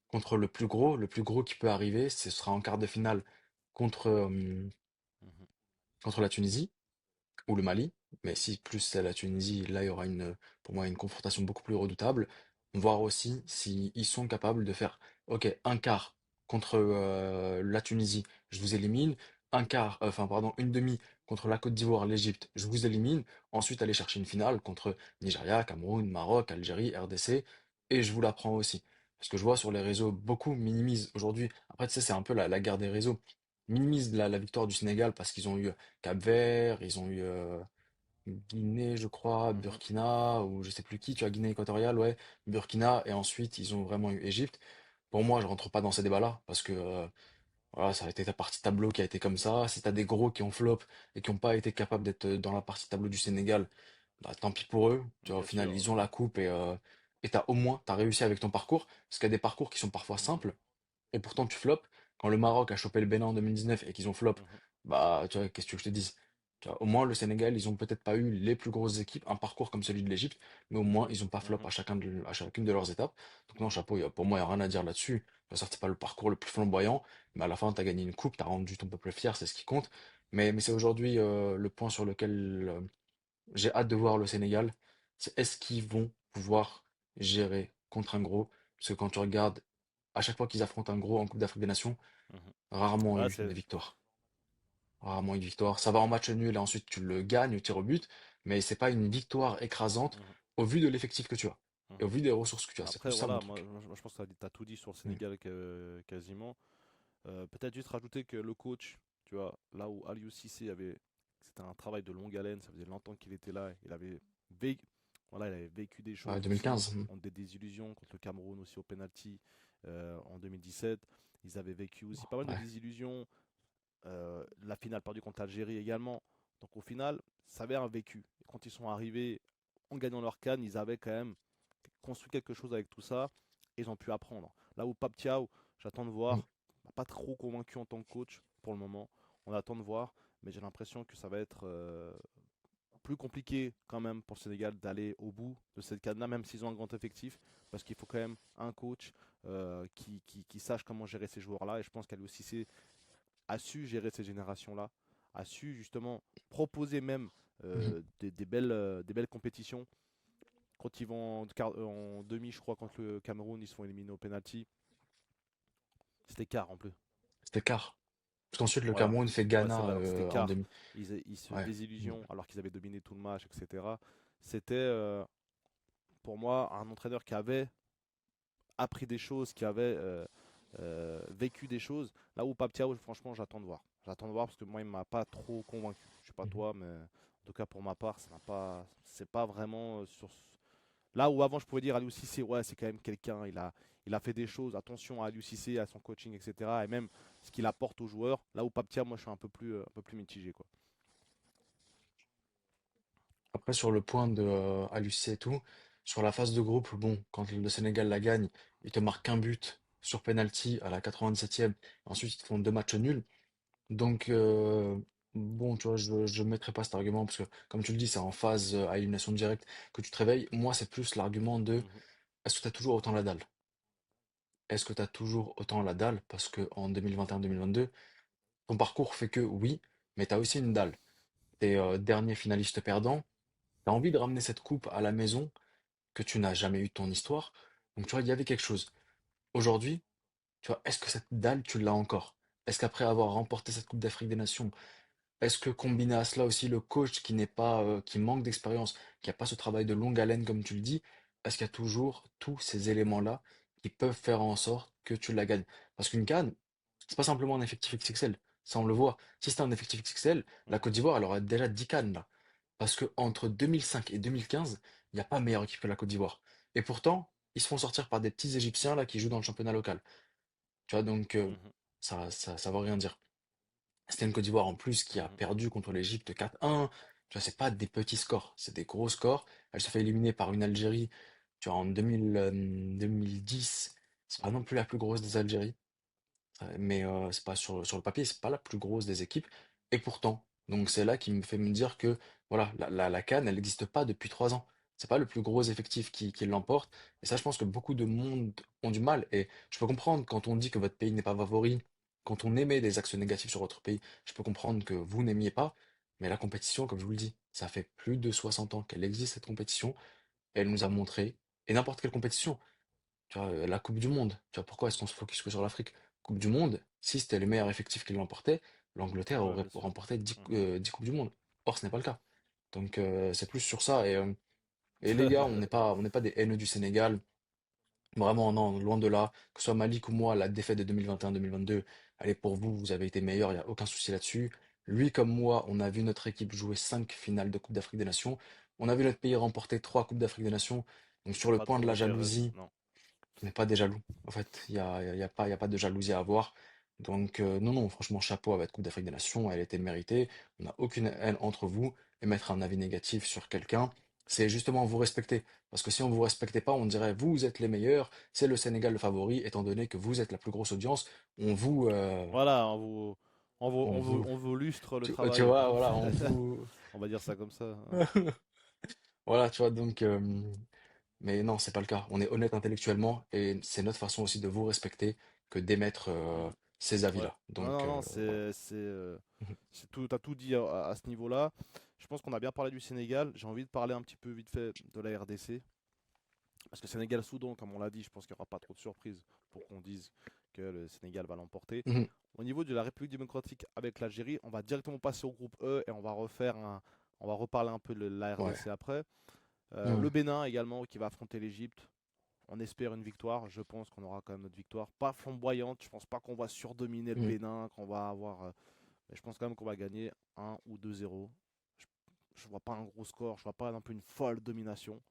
contre le plus gros qui peut arriver, ce sera en quart de finale contre, Mhm. contre la Tunisie. ou le Mali, mais si plus c'est la Tunisie, là il y aura pour moi une confrontation beaucoup plus redoutable. Voir aussi s'ils sont capables de faire, ok, un quart contre la Tunisie, je vous élimine, un quart, enfin pardon, une demi contre la Côte d'Ivoire, l'Égypte, je vous élimine, ensuite aller chercher une finale contre Nigeria, Cameroun, Maroc, Algérie, RDC, et je vous la prends aussi. Parce que je vois sur les réseaux, beaucoup minimisent aujourd'hui, après tu sais, c'est un peu la guerre des réseaux, minimisent la victoire du Sénégal parce qu'ils ont eu Cap-Vert, ils ont eu Guinée, je crois, Mhm, Burkina, ou je sais plus qui, tu as Guinée équatoriale, ouais, Burkina, et ensuite ils ont vraiment eu Égypte. Pour moi, je rentre pas dans ces débats-là, parce que voilà, ça a été ta partie tableau qui a été comme ça. Si t'as des gros qui ont flop et qui n'ont pas été capables d'être dans la partie tableau du Sénégal, bah tant pis pour eux. Tu vois, au bien final, sûr. ils ont la coupe et t'as réussi avec ton parcours, parce qu'il y a des parcours qui sont parfois Mhm, simples, et pourtant tu flops. Quand le Maroc a chopé le Bénin en 2019 et qu'ils ont flop, mhm, bah tu vois, qu'est-ce que tu veux que je te dise? Tu vois, au moins le Sénégal, ils ont peut-être pas eu les plus grosses équipes, un parcours comme celui de l'Égypte, mais au moins ils ont pas flop mhm, à chacune de leurs étapes. Donc non, chapeau, pour moi, il n'y a rien à dire là-dessus. Certes, c'est pas le parcours le plus flamboyant, mais à la fin, tu as gagné une coupe, tu as rendu ton peuple fier, c'est ce qui compte. Mais c'est aujourd'hui le point sur lequel j'ai hâte de voir le Sénégal. C'est est-ce qu'ils vont pouvoir gérer contre un gros? Parce que quand tu regardes, à chaque fois qu'ils affrontent un gros en Coupe d'Afrique des Nations, mhm. rarement Ouais, eu c'est. de victoire. Rarement eu de victoire. Ça va en match nul et ensuite tu le gagnes au tir au but, mais c'est pas une victoire écrasante Mhm, au vu de l'effectif que tu as et au mhm. vu des ressources que tu as. C'est plus Après, ça mon voilà, moi, truc. je pense que tu as tout dit sur le Mm. Sénégal quasiment. Peut-être juste rajouter que le coach, tu vois, là où Aliou Cissé avait. C'était un travail de longue haleine, ça faisait longtemps qu'il était là. Vécu, voilà, il avait vécu des Ouais, choses aussi, 2015. ont des désillusions contre le Cameroun aussi au penalty en 2017. Ils avaient vécu aussi pas mal de Ouais. désillusions. La finale perdue contre l'Algérie également. Donc au final, ça avait un vécu. Et quand ils sont arrivés en gagnant leur CAN, ils avaient quand même construit quelque chose avec tout ça et ils ont pu apprendre. Là où Pape Thiaw, j'attends de Mm. voir, m'a pas trop convaincu en tant que coach pour le moment. On attend de voir, mais j'ai l'impression que ça va être plus compliqué quand même pour le Sénégal d'aller au bout de cette CAN-là, même s'ils ont un grand effectif, parce qu'il faut quand même un coach qui sache comment gérer ces joueurs-là. Et je pense qu'elle aussi a su gérer ces générations-là, a su justement proposer même Mhm. des belles compétitions. Quand ils vont en demi, je crois, contre le Cameroun, ils se font éliminer au penalty. C'était quart en plus. C'était quart. Parce qu'ensuite, le Voilà. Cameroun fait Ouais, c'est Ghana vrai. Donc c'était en quart. demi. Ils se Ouais. désillusionnent alors qu'ils avaient dominé tout le match, etc. C'était pour moi un entraîneur qui avait appris des choses, qui avait vécu des choses. Là où Paptiao, franchement, j'attends de voir. J'attends de voir parce que moi, il m'a pas trop convaincu. Je sais pas Mhm. toi, mais en tout cas pour ma part, ça n'a pas, c'est pas vraiment là où avant je pouvais dire Aliou Cissé, ouais, c'est quand même quelqu'un. Il a fait des choses. Attention à Aliou Cissé, à son coaching, etc. Et même ce qu'il apporte aux joueurs. Là où Paptia, moi, je suis un peu plus mitigé, quoi. Après, sur le point de Aliou et tout, sur la phase de groupe, bon, quand le Sénégal la gagne, ils te marquent un but sur penalty à la 97e. Ensuite, ils te font deux matchs nuls. Donc, bon, tu vois, je ne mettrai pas cet argument parce que, comme tu le dis, c'est en phase à élimination directe que tu te réveilles. Moi, c'est plus l'argument de Mhm, est-ce que tu as toujours autant la dalle? Est-ce que tu as toujours autant la dalle? Parce que en 2021-2022, ton parcours fait que oui, mais tu as aussi une dalle. T'es dernier finaliste perdant, tu as envie de ramener cette coupe à la maison que tu n'as jamais eu de ton histoire. Donc, tu vois, il y avait quelque chose. Aujourd'hui, tu vois, est-ce que cette dalle, tu l'as encore? Est-ce qu'après avoir remporté cette Coupe d'Afrique des Nations, est-ce que combiné à cela aussi le coach qui n'est pas, qui manque d'expérience, qui n'a pas ce travail de longue haleine comme tu le dis, est-ce qu'il y a toujours tous ces éléments-là qui peuvent faire en sorte que tu la gagnes? Parce qu'une CAN, c'est pas simplement un effectif XXL, ça on le voit. Si c'était un effectif XXL, la mhm, Côte d'Ivoire, elle aurait déjà 10 CAN là. Parce que entre 2005 et 2015, il n'y a pas meilleure équipe que la Côte d'Ivoire. Et pourtant, ils se font sortir par des petits Égyptiens là qui jouent dans le championnat local. Tu vois, donc mhm, ça veut rien dire. C'était une Côte d'Ivoire en plus qui a mhm. perdu contre l'Égypte 4-1. Tu vois, c'est pas des petits scores, c'est des gros scores. Elle se fait éliminer par une Algérie, tu vois, en 2010. C'est pas non plus la plus grosse des Algéries, mais c'est pas sur le papier, c'est pas la plus grosse des équipes. Et pourtant, donc c'est là qui me fait me dire que voilà, la CAN, elle n'existe pas depuis 3 ans. C'est pas le plus gros effectif qui l'emporte. Et ça, je pense que beaucoup de monde ont du mal. Et je peux comprendre quand on dit que votre pays n'est pas favori, quand on émet des actions négatives sur votre pays, je peux comprendre que vous n'aimiez pas. Mais la compétition, comme je vous le dis, ça fait plus de 60 ans qu'elle existe, cette compétition. Elle nous a montré, et n'importe quelle compétition, tu vois, la Coupe du Monde, tu vois, pourquoi est-ce qu'on se focus que sur l'Afrique? Coupe du Monde, si c'était les meilleurs effectifs qui l'emportaient, l'Angleterre Ouais, aurait bien sûr. remporté 10 Mhm. 10 Coupes du Monde. Or, ce n'est pas le cas. Donc, c'est plus sur ça. Et les gars, on n'est pas des haineux du Sénégal. Vraiment, non, loin de là. Que ce soit Malik ou moi, la défaite de 2021-2022, elle est pour vous, vous avez été meilleurs, il n'y a aucun souci là-dessus. Lui comme moi, on a vu notre équipe jouer 5 finales de Coupe d'Afrique des Nations. On a vu notre pays remporter 3 Coupes d'Afrique des Nations. Donc sur le Pas point de trop la d'intérêt, jalousie, non. on n'est pas des jaloux. En fait, il y a pas de jalousie à avoir. Donc non, non, franchement, chapeau à votre Coupe d'Afrique des Nations, elle était méritée. On n'a aucune haine entre vous. Et mettre un avis négatif sur quelqu'un, c'est justement vous respecter. Parce que si on vous respectait pas, on dirait vous êtes les meilleurs, c'est le Sénégal le favori, étant donné que vous êtes la plus grosse audience. On vous, euh, Voilà, on vous, on vous lustre le tu travail. vois, voilà, on vous, On va dire ça comme ça. Ouais. voilà, tu vois, donc. Mais non, c'est pas le cas. On est honnête intellectuellement et c'est notre façon aussi de vous respecter que d'émettre Mhm. ces Ouais. avis-là. Non, Donc non, non, voilà. Mhm. c'est tout, t'as tout dit à ce niveau-là. Je pense qu'on a bien parlé du Sénégal. J'ai envie de parler un petit peu vite fait de la RDC. Parce que Sénégal-Soudan, comme on l'a dit, je pense qu'il n'y aura pas trop de surprises pour qu'on dise que le Sénégal va l'emporter. Mhm. Au niveau de la République démocratique avec l'Algérie, on va directement passer au groupe E et on va reparler un peu de la Ouais. RDC après. Le Mhm. Bénin également qui va affronter l'Égypte. On espère une victoire. Je pense qu'on aura quand même notre victoire. Pas flamboyante. Je pense pas qu'on va surdominer le Mhm. Bénin, qu'on va avoir. Mais je pense quand même qu'on va gagner 1 ou 2-0. Je, je vois pas un gros score. Je vois pas non plus une folle domination.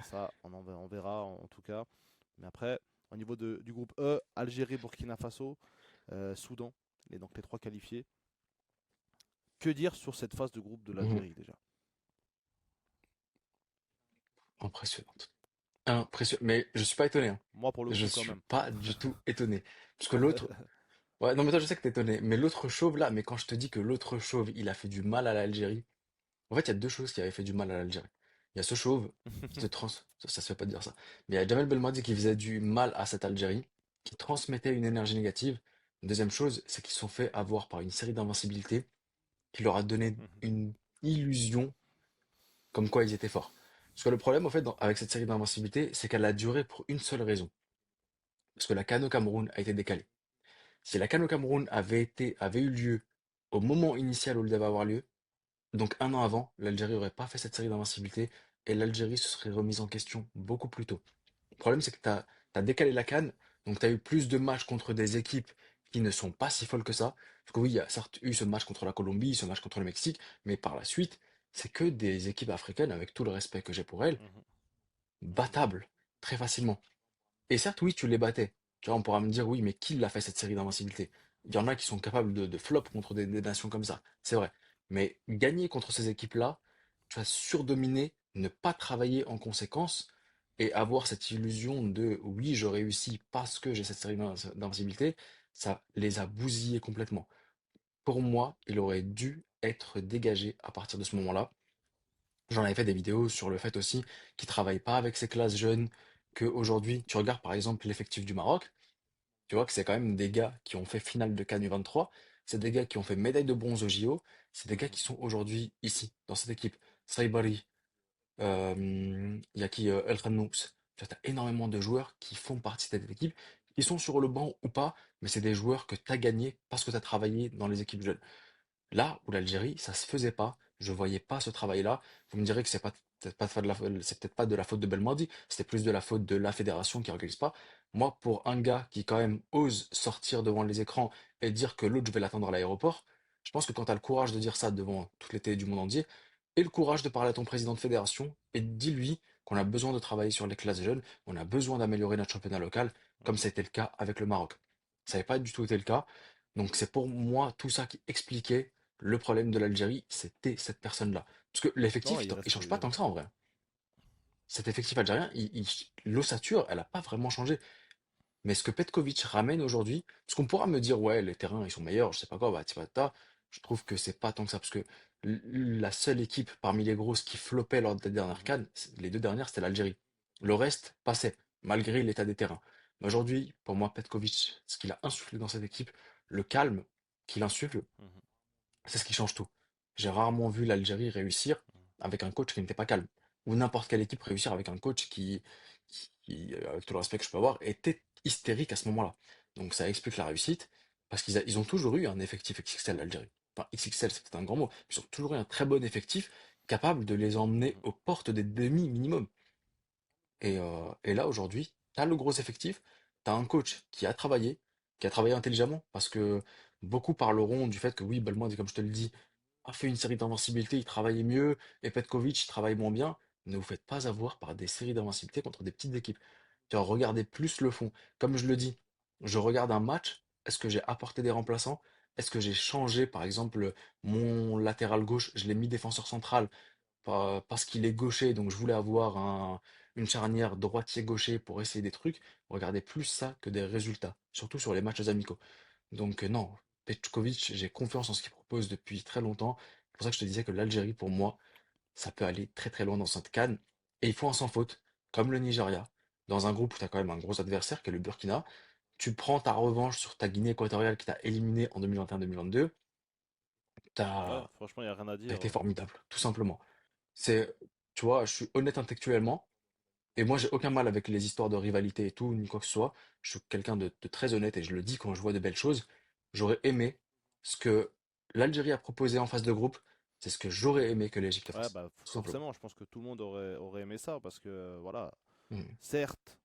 Ça, on verra en tout cas. Mais après, au niveau du groupe E, Algérie, Burkina Faso, Soudan, et donc les trois qualifiés. Que dire sur cette phase de groupe de Mhm. l'Algérie déjà? Impressionnante. Mais je suis pas étonné, hein. Moi, pour le Je coup, quand suis même. pas du tout étonné. Parce que l'autre, ouais, non mais toi je sais que t'es étonné. Mais l'autre chauve là, mais quand je te dis que l'autre chauve, il a fait du mal à l'Algérie. En fait, il y a deux choses qui avaient fait du mal à l'Algérie. Il y a ce chauve qui te trans... ça se fait pas de dire ça. Mais il y a Jamel Belmadi qui faisait du mal à cette Algérie, qui transmettait une énergie négative. Deuxième chose, c'est qu'ils se sont fait avoir par une série d'invincibilité qui leur a donné une illusion comme quoi ils étaient forts. Parce que le problème, en fait, avec cette série d'invincibilité, c'est qu'elle a duré pour une seule raison. Parce que la CAN au Cameroun a été décalée. Si la CAN au Cameroun avait eu lieu au moment initial où elle devait avoir lieu, donc un an avant, l'Algérie n'aurait pas fait cette série d'invincibilité et l'Algérie se serait remise en question beaucoup plus tôt. Le problème, c'est que tu as décalé la CAN, donc tu as eu plus de matchs contre des équipes qui ne sont pas si folles que ça. Parce que oui, il y a certes eu ce match contre la Colombie, ce match contre le Mexique, mais par la suite, c'est que des équipes africaines, avec tout le respect que j'ai pour elles, battables très facilement. Et certes, oui, tu les battais. Tu vois, on pourra me dire, oui, mais qui l'a fait cette série d'invincibilité? Il y en a qui sont capables de flop contre des nations comme ça, c'est vrai. Mais gagner contre ces équipes-là, tu vas surdominer, ne pas travailler en conséquence et avoir cette illusion de oui, je réussis parce que j'ai cette série d'invincibilité, ça les a bousillés complètement. Pour moi, il aurait dû être dégagé à partir de ce moment-là. J'en avais fait des vidéos sur le fait aussi qu'ils travaillent pas avec ces classes jeunes, qu'aujourd'hui, tu regardes par exemple l'effectif du Maroc, tu vois que c'est quand même des gars qui ont fait finale de CAN U23, c'est des gars qui ont fait médaille de bronze au JO, c'est des gars qui sont aujourd'hui ici, dans cette équipe. Saibari, il y a qui El Khannous. Tu as énormément de joueurs qui font partie de cette équipe, qui sont sur le banc ou pas, mais c'est des joueurs que tu as gagnés parce que tu as travaillé dans les équipes jeunes. Là où l'Algérie, ça se faisait pas, je voyais pas ce travail-là. Vous me direz que c'est peut-être pas de la faute de Belmadi, c'était plus de la faute de la fédération qui organise pas. Moi, pour un gars qui quand même ose sortir devant les écrans et dire que l'autre je vais l'attendre à l'aéroport, je pense que quand tu as le courage de dire ça devant toutes les télés du monde entier, et le courage de parler à ton président de fédération, et dis-lui qu'on a besoin de travailler sur les classes jeunes, on a besoin d'améliorer notre championnat local, comme c'était le cas avec le Maroc. Ça n'avait pas du tout été le cas. Donc c'est pour moi tout ça qui expliquait le problème de l'Algérie, c'était cette personne-là. Parce que Non, l'effectif, il change pas tant que ça en vrai. Cet effectif algérien, l'ossature, elle a pas vraiment changé. Mais ce que Petkovic ramène aujourd'hui, parce qu'on pourra me dire, ouais, les terrains, ils sont meilleurs, je sais pas quoi, bah, tata, je trouve que c'est pas tant que ça. Parce que la seule équipe parmi les grosses qui floppait lors des dernières CAN, les deux dernières, c'était l'Algérie. Le reste passait, malgré l'état des terrains. Mais aujourd'hui, pour moi, Petkovic, ce qu'il a insufflé dans cette équipe, le calme qu'il insuffle, c'est ce qui change tout. J'ai rarement vu l'Algérie réussir avec un coach qui n'était pas calme. Ou n'importe quelle équipe réussir avec un coach avec tout le respect que je peux avoir, était hystérique à ce moment-là. Donc ça explique la réussite, parce ils ont toujours eu un effectif XXL, l'Algérie. Enfin, XXL, c'est peut-être un grand mot, mais ils ont toujours eu un très bon effectif, capable de les emmener Mhm. aux portes des demi minimum. Et là, aujourd'hui, tu as le gros effectif, tu as un coach qui a travaillé intelligemment, parce que beaucoup parleront du fait que oui, Belmond, comme je te le dis, a fait une série d'invincibilité, il travaillait mieux, et Petkovic, il travaille moins bien. Ne vous faites pas avoir par des séries d'invincibilité contre des petites équipes. Tu regardez plus le fond. Comme je le dis, je regarde un match, est-ce que j'ai apporté des remplaçants? Est-ce que j'ai changé, par exemple, mon latéral gauche, je l'ai mis défenseur central parce qu'il est gaucher, donc je voulais avoir une charnière droitier-gaucher pour essayer des trucs. Regardez plus ça que des résultats, surtout sur les matchs amicaux. Donc non, Petkovic, j'ai confiance en ce qu'il propose depuis très longtemps. C'est pour ça que je te disais que l'Algérie, pour moi, ça peut aller très très loin dans cette CAN. Et il faut un sans faute, comme le Nigeria, dans un groupe où tu as quand même un gros adversaire, qui est le Burkina. Tu prends ta revanche sur ta Guinée équatoriale qui t'a éliminé en 2021-2022. Ouais, T'as, franchement, il n'y a rien à t'as dire. été formidable, tout simplement. C'est, tu vois, je suis honnête intellectuellement, et moi j'ai aucun mal avec les histoires de rivalité et tout, ni quoi que ce soit. Je suis quelqu'un de très honnête et je le dis quand je vois de belles choses. J'aurais aimé ce que l'Algérie a proposé en phase de groupe, c'est ce que j'aurais aimé que l'Égypte Ouais, fasse, bah tout simplement. forcément, je pense que tout le monde aurait aimé ça parce que voilà, Mm. certes,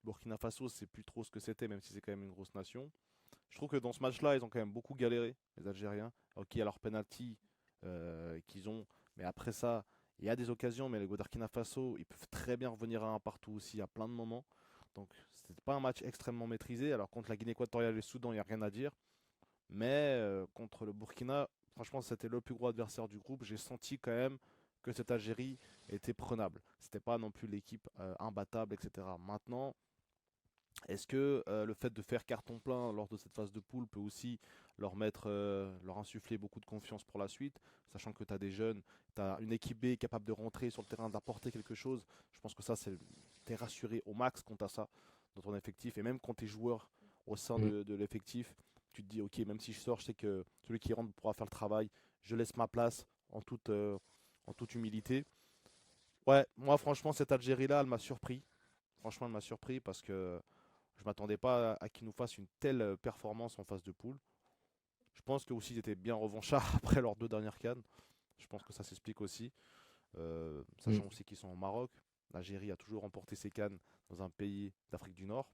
Burkina Faso, c'est plus trop ce que c'était, même si c'est quand même une grosse nation. Je trouve que dans ce match-là, ils ont quand même beaucoup galéré, les Algériens. Ok, il y a leur penalty qu'ils ont, mais après ça, il y a des occasions, mais le Burkina Faso, ils peuvent très bien revenir à un partout aussi à plein de moments. Donc, c'était pas un match extrêmement maîtrisé. Alors, contre la Guinée équatoriale et le Soudan, il n'y a rien à dire. Mais contre le Burkina, franchement, c'était le plus gros adversaire du groupe. J'ai senti quand même que cette Algérie était prenable. C'était pas non plus l'équipe imbattable, etc. Maintenant, est-ce que le fait de faire carton plein lors de cette phase de poule peut aussi leur insuffler beaucoup de confiance pour la suite, sachant que tu as des jeunes, tu as une équipe B capable de rentrer sur le terrain, d'apporter quelque chose. Je pense que ça, t'es rassuré au max quand tu as ça dans ton effectif. Et même quand tu es joueur au sein Mm. de l'effectif, tu te dis, ok, même si je sors, je sais que celui qui rentre pourra faire le travail. Je laisse ma place en toute humilité. Ouais, moi franchement, cette Algérie-là, elle m'a surpris. Franchement, elle m'a surpris parce que je m'attendais pas à qu'ils nous fassent une telle performance en phase de poule. Je pense que aussi ils étaient bien revanchards après leurs deux dernières cannes. Je pense que ça s'explique aussi, Mm. sachant aussi qu'ils sont au Maroc. L'Algérie a toujours remporté ses cannes dans un pays d'Afrique du Nord,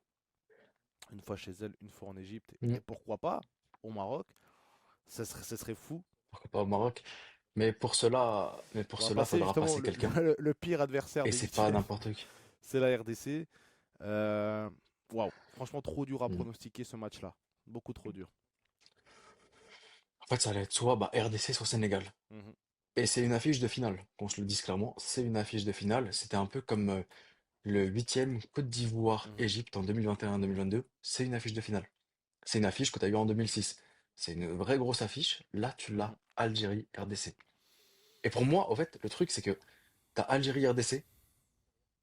une fois chez elle, une fois en Égypte, Mm. et pourquoi pas au Maroc. Ce serait fou. Pourquoi pas au Maroc? Mais pour On va cela, passer faudra justement passer quelqu'un. le pire adversaire Et des c'est pas huitièmes, n'importe qui. c'est la RDC. Euh, Waouh, franchement trop dur à Mm. pronostiquer ce match-là, beaucoup trop dur. En fait, ça allait être soit RDC, soit Sénégal. Mhm, Et c'est une affiche de finale, qu'on se le dise clairement. C'est une affiche de finale. C'était un peu comme le huitième Côte mhm, d'Ivoire-Égypte en 2021-2022. C'est une affiche de finale. C'est une affiche que tu as eue en 2006. C'est une vraie grosse affiche. Là, tu mhm, l'as Algérie-RDC. Et pour moi, en fait, le truc, c'est que tu as Algérie-RDC,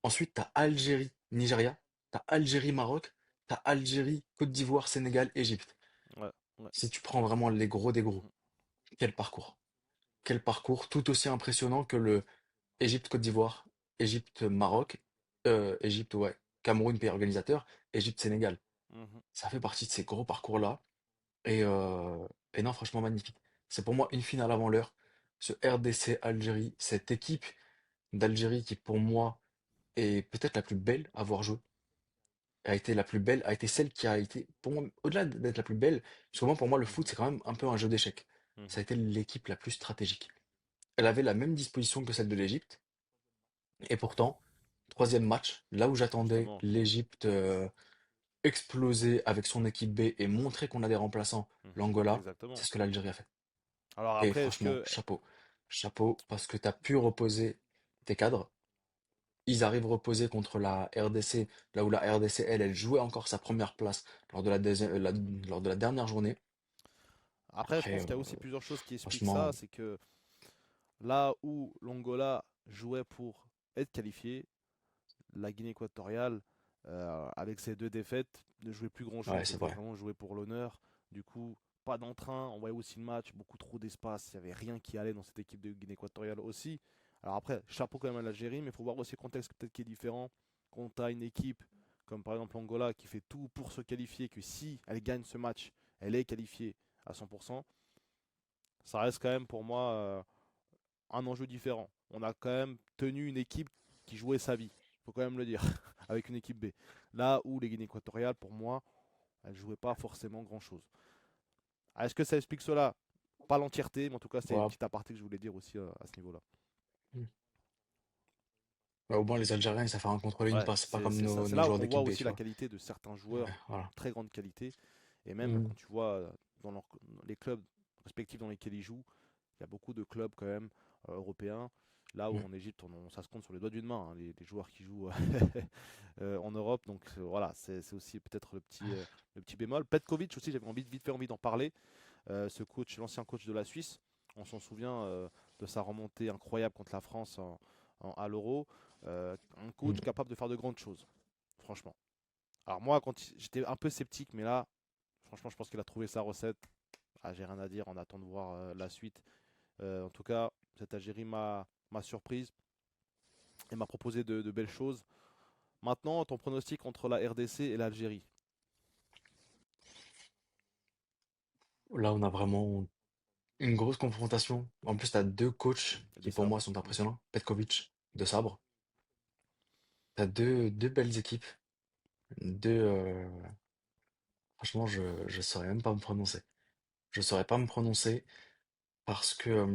ensuite tu as Algérie-Nigeria, tu as Algérie-Maroc, tu as Algérie-Côte d'Ivoire-Sénégal-Égypte. ouais, ouais, Si tu prends vraiment les gros des gros, mhm, quel parcours? Quel parcours tout aussi impressionnant que le Égypte-Côte d'Ivoire, Égypte-Maroc, Égypte, ouais, Cameroun, pays organisateur, Égypte-Sénégal. mhm. Ça fait partie de ces gros parcours-là. Et non, franchement, magnifique. C'est pour moi une finale avant l'heure. Ce RDC-Algérie, cette équipe d'Algérie qui, pour moi, est peut-être la plus belle à avoir joué, a été la plus belle, a été celle qui a été, pour moi, au-delà d'être la plus belle, parce que moi, pour moi, le foot, Mhm, c'est quand même un peu un jeu d'échecs. Ça a mhm. été l'équipe la plus stratégique. Elle avait la même disposition que celle de l'Égypte, et pourtant, troisième match, là où j'attendais Justement. l'Égypte exploser avec son équipe B et montrer qu'on a des remplaçants, Mhm. l'Angola, Exactement. c'est ce que l'Algérie a fait. Alors Et après, est-ce franchement, que... chapeau. Chapeau, parce que tu as pu reposer tes cadres. Ils arrivent reposés contre la RDC, là où la RDC, elle jouait encore sa première place lors de lors de la dernière journée. Après, je Après, pense qu'il y a aussi plusieurs choses qui expliquent ça. franchement, C'est que là où l'Angola jouait pour être qualifié, la Guinée équatoriale, avec ses deux défaites, ne jouait plus ouais, grand-chose. c'est C'était vrai. vraiment joué pour l'honneur. Du coup, pas d'entrain. On voyait aussi le match, beaucoup trop d'espace. Il n'y avait rien qui allait dans cette équipe de Guinée équatoriale aussi. Alors après, chapeau quand même à l'Algérie, mais il faut voir aussi le contexte peut-être qui est différent. Quand tu as une équipe comme par exemple Angola qui fait tout pour se qualifier, que si elle gagne ce match, elle est qualifiée à 100%, ça reste quand même pour moi un enjeu différent. On a quand même tenu une équipe qui jouait sa vie, faut quand même le dire, avec une équipe B. Là où les Guinées équatoriales, pour moi, elles ne jouaient pas forcément grand-chose. Est-ce que ça explique cela? Pas l'entièreté, mais en tout cas, c'est une Voilà. petite aparté que je voulais dire aussi à ce niveau-là. Mm. Bah, au moins, les Algériens, ils savent faire un contrôle et une Ouais, passe, pas comme c'est ça. C'est nos là joueurs qu'on voit d'équipe B, aussi tu la vois. qualité de certains Ouais, joueurs, voilà. très grande qualité. Et même Mm. quand tu vois dans les clubs respectifs dans lesquels ils jouent, il y a beaucoup de clubs quand même européens. Là où Mm. en Égypte, ça se compte sur les doigts d'une main, hein, les joueurs qui jouent en Europe. Donc voilà, c'est aussi peut-être le petit bémol. Petkovic aussi, j'avais vite fait envie d'en parler. Ce coach, l'ancien coach de la Suisse, on s'en souvient de sa remontée incroyable contre la France à l'Euro. Un coach Mm. capable de faire de grandes choses, franchement. Alors moi, j'étais un peu sceptique, mais là, franchement, je pense qu'il a trouvé sa recette. Ah, j'ai rien à dire, on attend de voir la suite. En tout cas, cette Algérie m'a surprise et m'a proposé de belles choses. Maintenant, ton pronostic entre la RDC et l'Algérie. Là, on a vraiment une grosse confrontation. En plus, tu as deux coachs Et de qui, pour moi, sabre. sont Mm. impressionnants. Petkovic, de Sabre. Tu as deux belles équipes. Deux, franchement, je saurais même pas me prononcer. Je saurais pas me prononcer parce que,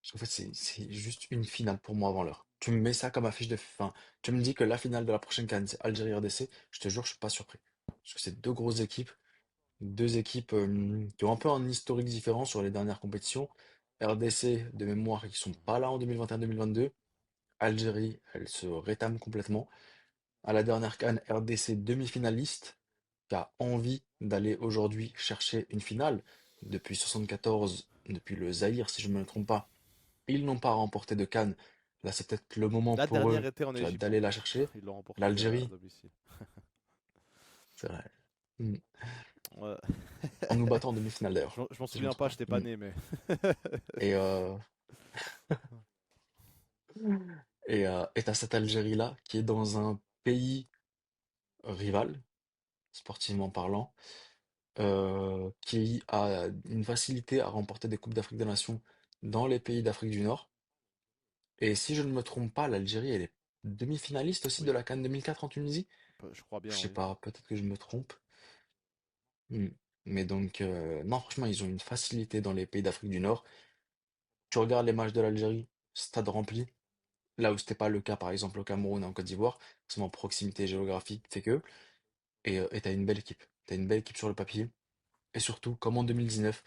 parce qu'en fait, c'est juste une finale pour moi avant l'heure. Tu me mets ça comme affiche de fin. Tu me dis que la finale de la prochaine CAN, c'est Algérie-RDC. Je te jure, je suis pas surpris. Parce que c'est deux grosses équipes. Deux équipes qui ont un peu un historique différent sur les dernières compétitions. RDC, de mémoire, ils sont pas là en 2021-2022. Algérie, elle se rétame complètement. À la dernière CAN, RDC demi-finaliste, qui a envie d'aller aujourd'hui chercher une finale. Depuis 74, depuis le Zaïre, si je ne me trompe pas, ils n'ont pas remporté de CAN. Là, c'est peut-être le moment La pour dernière eux, était en tu vois, Égypte en d'aller la plus. chercher. Ils l'ont remporté à L'Algérie, domicile. c'est vrai. Mm. Ouais. En nous battant en demi-finale d'ailleurs, Je m'en si je me souviens trompe pas, pas. j'étais pas Mm. né, mais. Et, et t'as cette Algérie-là qui est dans un pays rival, sportivement parlant, qui a une facilité à remporter des Coupes d'Afrique des Nations dans les pays d'Afrique du Nord. Et si je ne me trompe pas, l'Algérie, elle est demi-finaliste aussi de Oui, la CAN 2004 en Tunisie? je crois Je bien, sais oui. pas, peut-être que je me trompe. Hmm. Mais donc, non, franchement, ils ont une facilité dans les pays d'Afrique du Nord. Tu regardes les matchs de l'Algérie, stade rempli, là où c'était pas le cas, par exemple, au Cameroun et en Côte d'Ivoire, parce que mon proximité géographique fait que, et t'as une belle équipe. T'as une belle équipe sur le papier. Et surtout, comme en 2019,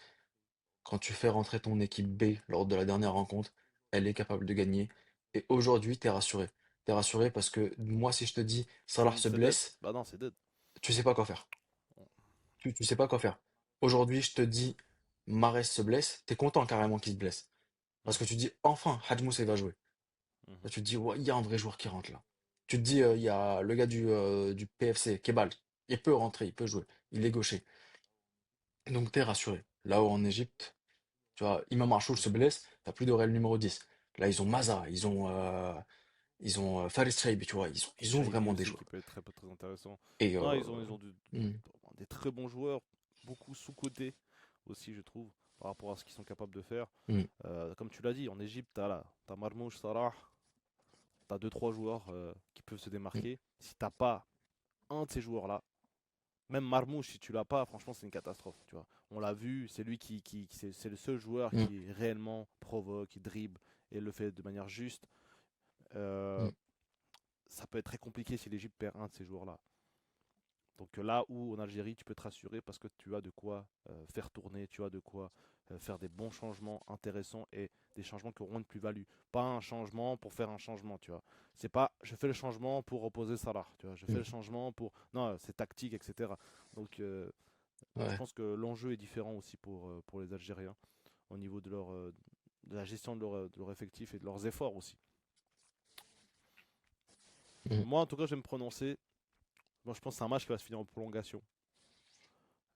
quand tu fais rentrer ton équipe B lors de la dernière rencontre, elle est capable de gagner. Et aujourd'hui, t'es rassuré. T'es rassuré parce que moi, si je te dis Salah se C'est dead. blesse, Bah non, c'est dead. tu sais pas quoi faire. Tu sais pas quoi faire. Aujourd'hui, je te dis Mahrez se blesse, t'es content carrément qu'il se blesse. Parce que Mhm, tu te dis enfin Hadj Moussa il va jouer. Là, mhm. tu te dis ouais, il y a un vrai joueur qui rentre là. Tu te dis il y a le gars du PFC, Kebal, il peut rentrer, il peut jouer, il est gaucher. Donc t'es rassuré. Là où en Égypte, tu vois, Imam Achour se blesse, t'as plus de réel numéro 10. Là, ils ont Maza, ils ont Faris Chaibi, tu vois, ils ont Shaibi vraiment des aussi qui joueurs. peut être très intéressant. Et Non, ils ont hmm, des très bons joueurs, beaucoup sous-cotés aussi, je trouve, par rapport à ce qu'ils sont capables de faire. hmm, Comme tu l'as dit, en Égypte, t'as Marmouche, Salah, t'as deux trois joueurs qui peuvent se hmm, démarquer. Si t'as pas un de ces joueurs-là, même Marmouche, si tu l'as pas, franchement, c'est une catastrophe. Tu vois. On l'a vu, c'est lui c'est le seul joueur hmm, qui réellement provoque, qui dribble et le fait de manière juste. Euh, hmm, Ça peut être très compliqué si l'Égypte perd un de ces joueurs-là. Donc là où en Algérie, tu peux te rassurer parce que tu as de quoi faire tourner, tu as de quoi faire des bons changements intéressants et des changements qui auront une plus-value. Pas un changement pour faire un changement, tu vois. C'est pas je fais le changement pour opposer Salah, tu vois. Je fais le hmm. changement pour. Non, c'est tactique, etc. Donc je Ouais. pense que l'enjeu est différent aussi pour les Algériens au niveau de la gestion de leur effectif et de leurs efforts aussi. Hmm. Moi, en tout cas, je vais me prononcer. Moi, je pense que c'est un match qui va se finir en prolongation.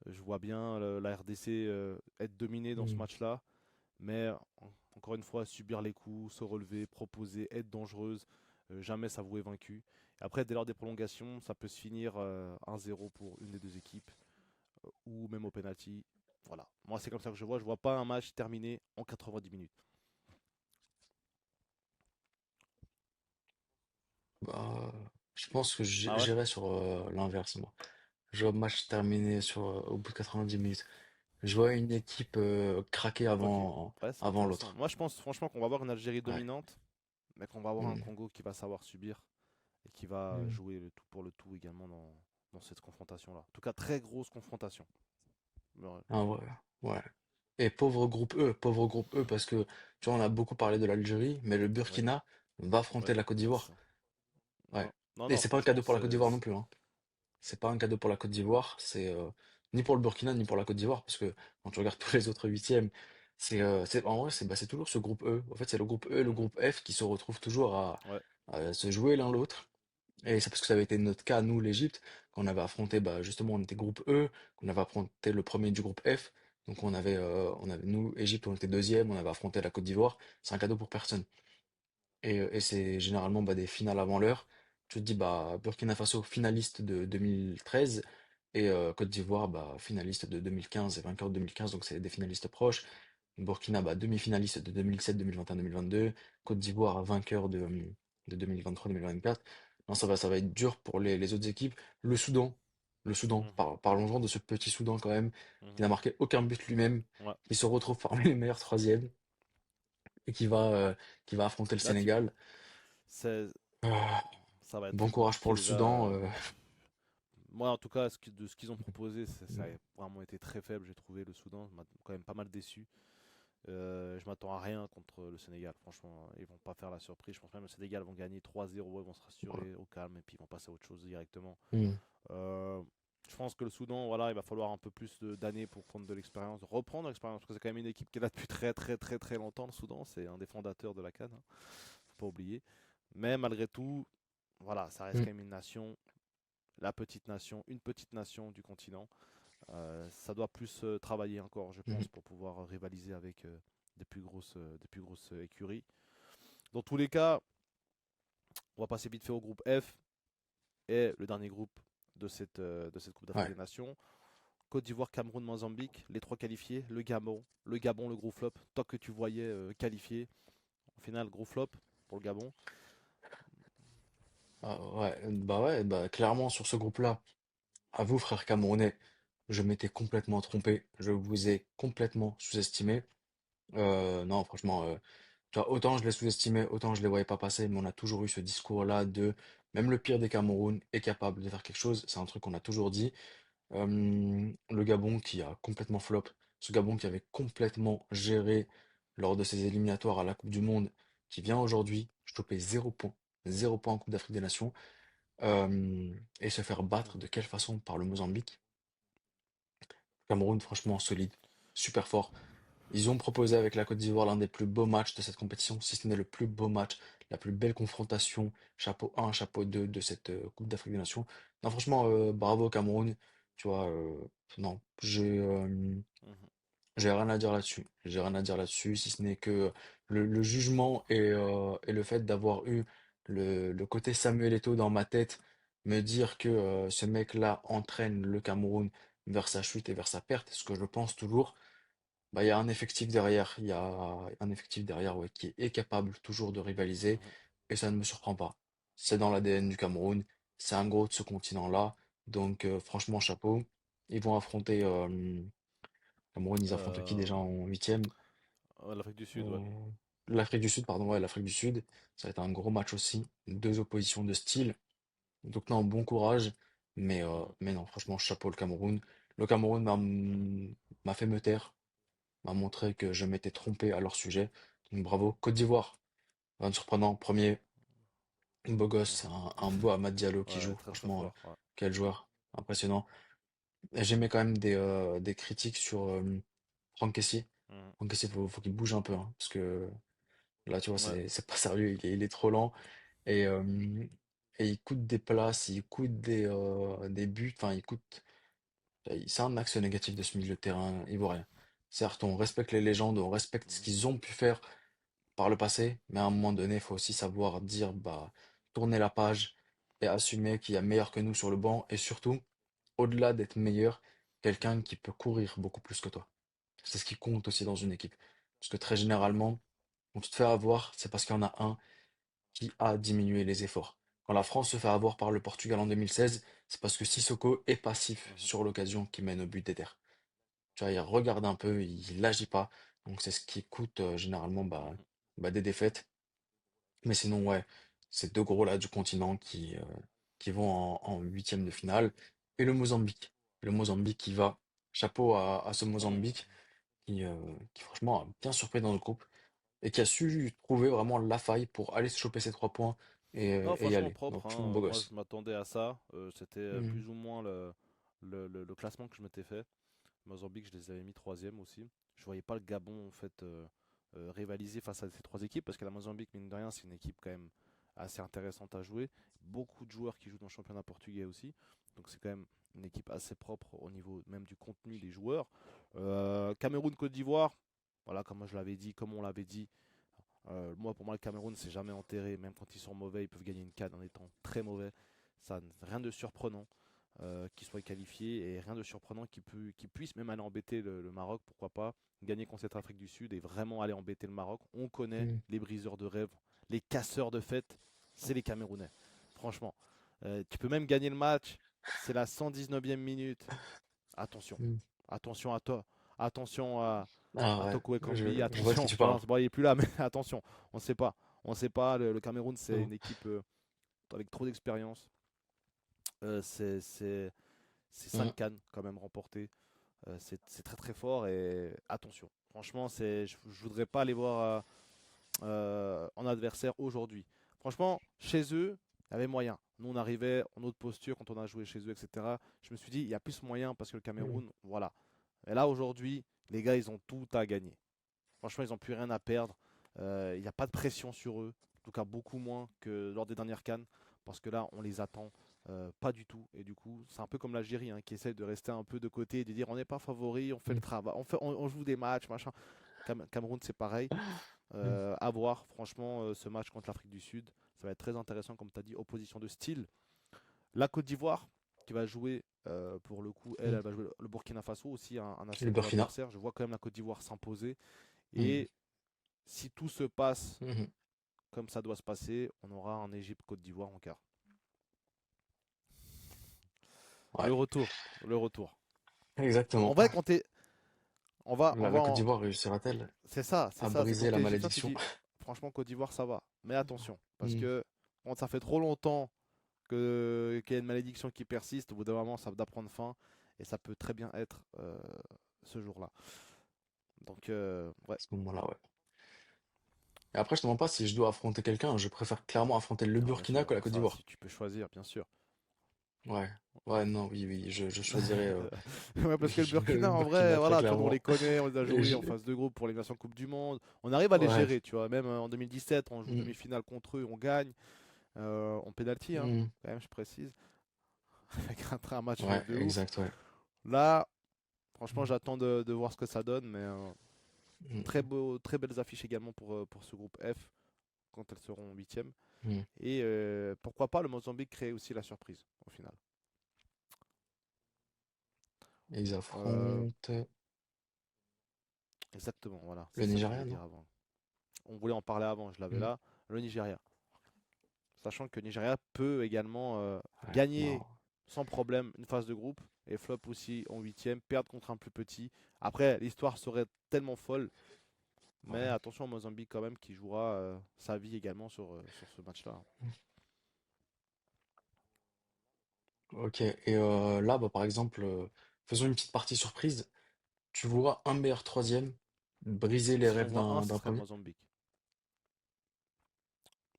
Je vois bien la RDC être dominée dans ce Hmm. match-là, mais encore une fois, subir les coups, se relever, proposer, être dangereuse, jamais s'avouer vaincu. Après, dès lors des prolongations, ça peut se finir 1-0 pour une des deux équipes, ou même au penalty. Voilà, moi c'est comme ça que je vois. Je vois pas un match terminé en 90 minutes. Bah, je pense que Ah ouais? j'irai sur l'inverse, moi. Je vois le match terminé au bout de 90 minutes. Je vois une équipe craquer Ok. Ouais, c'est avant intéressant. l'autre. Moi je pense franchement qu'on va avoir une Algérie Ouais. dominante, mais qu'on va avoir un Hmm. Congo qui va savoir subir et qui va Hmm. jouer le tout pour le tout également dans cette confrontation-là. En tout cas, très grosse confrontation. Ouais. Ah ouais, ouais. Et pauvre groupe E, parce que tu vois, on a beaucoup parlé de l'Algérie, mais le Ouais, Burkina va ouais, affronter la Côte c'est d'Ivoire. ça. Ouais. Non, non, Et non, c'est pas un cadeau franchement, pour la Côte d'Ivoire non plus, hein. C'est pas un cadeau pour la Côte d'Ivoire, c'est ni pour le Burkina ni pour la Côte d'Ivoire, parce que quand tu regardes tous les autres huitièmes, en vrai c'est toujours ce groupe E. En fait, c'est le groupe E et le Mhm. groupe F qui se retrouvent toujours Ouais. à se jouer l'un l'autre. Et c'est parce que ça avait été notre cas, nous, l'Égypte, qu'on avait affronté, bah, justement, on était groupe E, qu'on avait affronté le premier du groupe F. Donc on avait nous, Égypte, on était deuxième, on avait affronté la Côte d'Ivoire. C'est un cadeau pour personne. Et c'est généralement bah, des finales avant l'heure. Tu te dis, bah, Burkina Faso, finaliste de 2013, et Côte d'Ivoire, bah, finaliste de 2015 et vainqueur de 2015, donc c'est des finalistes proches. Burkina, bah, demi-finaliste de 2007, 2021, 2022. Côte d'Ivoire, vainqueur de 2023, 2024. Non, ça va être dur pour les autres équipes. Le Soudan, Mhm. parlons-en de ce petit Soudan quand même, qui Mhm. n'a marqué aucun but lui-même, Ouais. qui se retrouve parmi les meilleurs troisièmes et qui va affronter le Là, Sénégal. c'est- Ah, ça va être bon très courage pour compliqué le déjà. Soudan. Moi, en tout cas, de ce qu'ils ont proposé, ça a vraiment été très faible. J'ai trouvé le Soudan m'a quand même pas mal déçu. Je m'attends à rien contre le Sénégal. Franchement, ils vont pas faire la surprise. Je pense même que le Sénégal vont gagner 3-0. Ils vont se rassurer au calme et puis ils vont passer à autre chose directement. Hmm, Euh, je pense que le Soudan, voilà, il va falloir un peu plus d'années pour prendre de l'expérience, de reprendre l'expérience, parce que c'est quand même une équipe qui est là depuis très très très très longtemps. Le Soudan, c'est un des fondateurs de la CAN, hein, faut pas oublier. Mais malgré tout, voilà, ça reste hmm, quand même une nation, la petite nation, une petite nation du continent. Ça doit plus travailler encore, je hmm, pense, pour pouvoir rivaliser avec des plus grosses écuries. Dans tous les cas, on va passer vite fait au groupe F et le dernier groupe de cette Coupe d'Afrique ouais. des Nations. Côte d'Ivoire, Cameroun, Mozambique, les trois qualifiés. Le gros flop. Toi que tu voyais qualifié, au final, gros flop pour le Gabon. Ah, ouais, bah clairement sur ce groupe-là, à vous, frères camerounais, je m'étais complètement trompé. Je vous ai complètement sous-estimé. Non, franchement, tu vois, autant je les sous-estimais, autant je les voyais pas passer, mais on a toujours eu ce discours-là de même le pire des Cameroun est capable de faire quelque chose. C'est un truc qu'on a toujours dit. Le Gabon qui a complètement flop, ce Gabon qui avait complètement géré lors de ses éliminatoires à la Coupe du Monde, qui vient aujourd'hui choper 0 point, 0 point en Coupe d'Afrique des Nations, et se faire battre de Mhm, quelle façon? Par le Mozambique. Cameroun, franchement, solide, super fort. Ils ont proposé avec la Côte d'Ivoire l'un des plus beaux matchs de cette compétition, si ce n'est le plus beau match, la plus belle confrontation, chapeau 1, chapeau 2 de cette Coupe d'Afrique des Nations. Non, franchement, bravo Cameroun. Tu vois, non, mhm, j'ai rien à dire là-dessus. J'ai rien à dire là-dessus, si ce n'est que le jugement et le fait d'avoir eu le côté Samuel Eto'o dans ma tête, me dire que ce mec-là entraîne le Cameroun vers sa chute et vers sa perte, ce que je pense toujours. Bah, il y a un effectif derrière, il y a un effectif derrière ouais, qui est capable toujours de rivaliser mhm, et ça ne me surprend pas. C'est dans l'ADN du Cameroun, c'est un gros de ce continent-là, donc franchement chapeau. Ils vont affronter Cameroun, ils affrontent qui Euh, déjà en huitième? L'Afrique du Sud, ouais. Euh, L'Afrique du Sud, pardon, ouais, l'Afrique du Sud. Ça va être un gros match aussi, deux oppositions de style. Donc non, bon courage, Mhm, mais non, franchement chapeau le Cameroun. Le Cameroun m'a fait me taire, m'a montré que je m'étais trompé à leur sujet. Donc bravo. Côte d'Ivoire, rien de surprenant. Premier, beau gosse, mhm. un beau Amad Diallo qui Ouais, joue. très très Franchement, fort. Ouais. quel joueur. Impressionnant. Et j'aimais quand même des critiques sur Franck Kessié. Mhm, Franck Kessié, faut qu'il bouge un peu. Hein, parce que là, tu vois, ouais. c'est pas sérieux. Il est trop lent. Et, euh, et il coûte des places, il coûte des buts. Enfin, il coûte. C'est un axe négatif de ce milieu de terrain ivoirien. Certes, on respecte les légendes, on respecte ce Mhm. qu'ils ont pu faire par le passé, mais à un moment donné, il faut aussi savoir dire, bah, tourner la page et assumer qu'il y a meilleur que nous sur le banc, et surtout, au-delà d'être meilleur, quelqu'un qui peut courir beaucoup plus que toi. C'est ce qui compte aussi dans une équipe. Parce que très généralement, quand tu te fais avoir, c'est parce qu'il y en a un qui a diminué les efforts. Quand la France se fait avoir par le Portugal en 2016, c'est parce que Sissoko est passif Mhm. sur l'occasion qui mène au but d'Eder. Tu vois, il regarde un peu, il n'agit pas. Donc c'est ce qui coûte généralement Mhm. des défaites. Mais sinon, ouais, ces deux gros là du continent qui vont en huitième de finale. Et le Mozambique. Le Mozambique qui va. Chapeau à ce Mhm. Mozambique qui franchement a bien surpris dans le groupe et qui a su trouver vraiment la faille pour aller se choper ces 3 points Non, et y franchement aller. propre, Donc plutôt beau hein. Moi, je gosse. m'attendais à ça. C'était Mhm. plus ou moins le classement que je m'étais fait. Mozambique, je les avais mis troisième aussi. Je voyais pas le Gabon en fait rivaliser face à ces trois équipes parce que la Mozambique, mine de rien, c'est une équipe quand même assez intéressante à jouer. Beaucoup de joueurs qui jouent dans le championnat portugais aussi. Donc c'est quand même une équipe assez propre au niveau même du contenu des joueurs. Cameroun-Côte d'Ivoire, voilà, comme je l'avais dit, comme on l'avait dit, moi, pour moi, le Cameroun, c'est jamais enterré. Même quand ils sont mauvais, ils peuvent gagner une CAN en étant très mauvais. Ça, rien de surprenant qu'ils soient qualifiés et rien de surprenant qu'ils puissent même aller embêter le Maroc. Pourquoi pas gagner contre cette Afrique du Sud et vraiment aller embêter le Maroc. On connaît Mhm. les briseurs de rêves, les casseurs de fêtes, c'est les Camerounais. Franchement, tu peux même gagner le match. C'est la 119e minute. Attention, Mhm. attention à toi, attention Ah à ouais, Toko je, Ekambi, je vois de qui attention. tu parles. Bon, il est plus là, mais attention, on ne sait pas. On ne sait pas. Le Cameroun, c'est Mhm. une équipe avec trop d'expérience. C'est Mhm. 5 cannes quand même remportées. C'est très très fort et attention. Franchement, je voudrais pas les voir en adversaire aujourd'hui. Franchement, chez eux, il y avait moyen. Nous, on arrivait en autre posture quand on a joué chez eux, etc. Je me suis dit, il y a plus moyen parce que le Mhm. Cameroun, voilà. Et là, aujourd'hui, les gars, ils ont tout à gagner. Franchement, ils n'ont plus rien à perdre. Il n'y a pas de pression sur eux. En tout cas, beaucoup moins que lors des dernières cannes. Parce que là, on les attend pas du tout. Et du coup, c'est un peu comme l'Algérie hein, qui essaie de rester un peu de côté et de dire on n'est pas favori, on fait le travail, on joue des matchs, machin. Cameroun, c'est pareil. Mhm. À voir, franchement, ce match contre l'Afrique du Sud, ça va être très intéressant, comme tu as dit, opposition de style. La Côte d'Ivoire, qui va jouer, pour le coup, elle, Mhm. elle va jouer le Burkina Faso, aussi un assez Le gros Burkina. adversaire. Je vois quand même la Côte d'Ivoire s'imposer. Mhm. Et si tout se passe Mhm. comme ça doit se passer, on aura un Égypte-Côte d'Ivoire en quart. Le Ouais, retour, le retour. En exactement. vrai, quand t'es, on La va Côte en- d'Ivoire réussira-t-elle c'est à ça, c'est quand briser la t'es égyptien, tu malédiction? dis, franchement, Côte d'Ivoire, ça va. Mais attention, parce Mhm. que quand ça fait trop longtemps qu'il y a une malédiction qui persiste, au bout d'un moment, ça va prendre fin, et ça peut très bien être ce jour-là. Donc, ouais, À ce moment-là, ouais. Et après, je te mens pas, si je dois affronter quelqu'un, je préfère clairement affronter le ah, bien Burkina sûr, que la Côte ça, si d'Ivoire. tu peux choisir, bien sûr. Ouais, ouais, non, oui, oui, je choisirais Ouais, parce que le le Burkina, en vrai, Burkina très voilà, tu vois, nous, on les clairement. connaît, on les a Et joués en phase de groupe pour l'élimination Coupe du Monde. On arrive à les ouais, gérer, tu vois. Même en 2017, on joue mm, demi-finale contre eux, on gagne. En penalty, hein, mm, quand même, je précise. Avec un match ouais, de ouf. exact, ouais. Là, franchement, Mm, j'attends de voir ce que ça donne, mais mm, très belles affiches également pour ce groupe F quand elles seront huitième. mm. Et pourquoi pas le Mozambique créer aussi la surprise au final. Et ils Euh, affrontent exactement, voilà, c'est le ça que je Nigeria, voulais non? dire avant. On voulait en parler avant, je l'avais Mm, là. Le Nigeria. Sachant que le Nigeria peut également ouais, non. gagner sans problème une phase de groupe et flop aussi en huitième, perdre contre un plus petit. Après, l'histoire serait tellement folle. Mais Ouais. attention au Mozambique quand même qui jouera sa vie également sur ce match-là. Ok, et là, bah, par exemple, faisons une petite partie surprise. Tu vois un meilleur troisième briser les Si j'en rêves vois un, ce d'un serait le premier? Mozambique.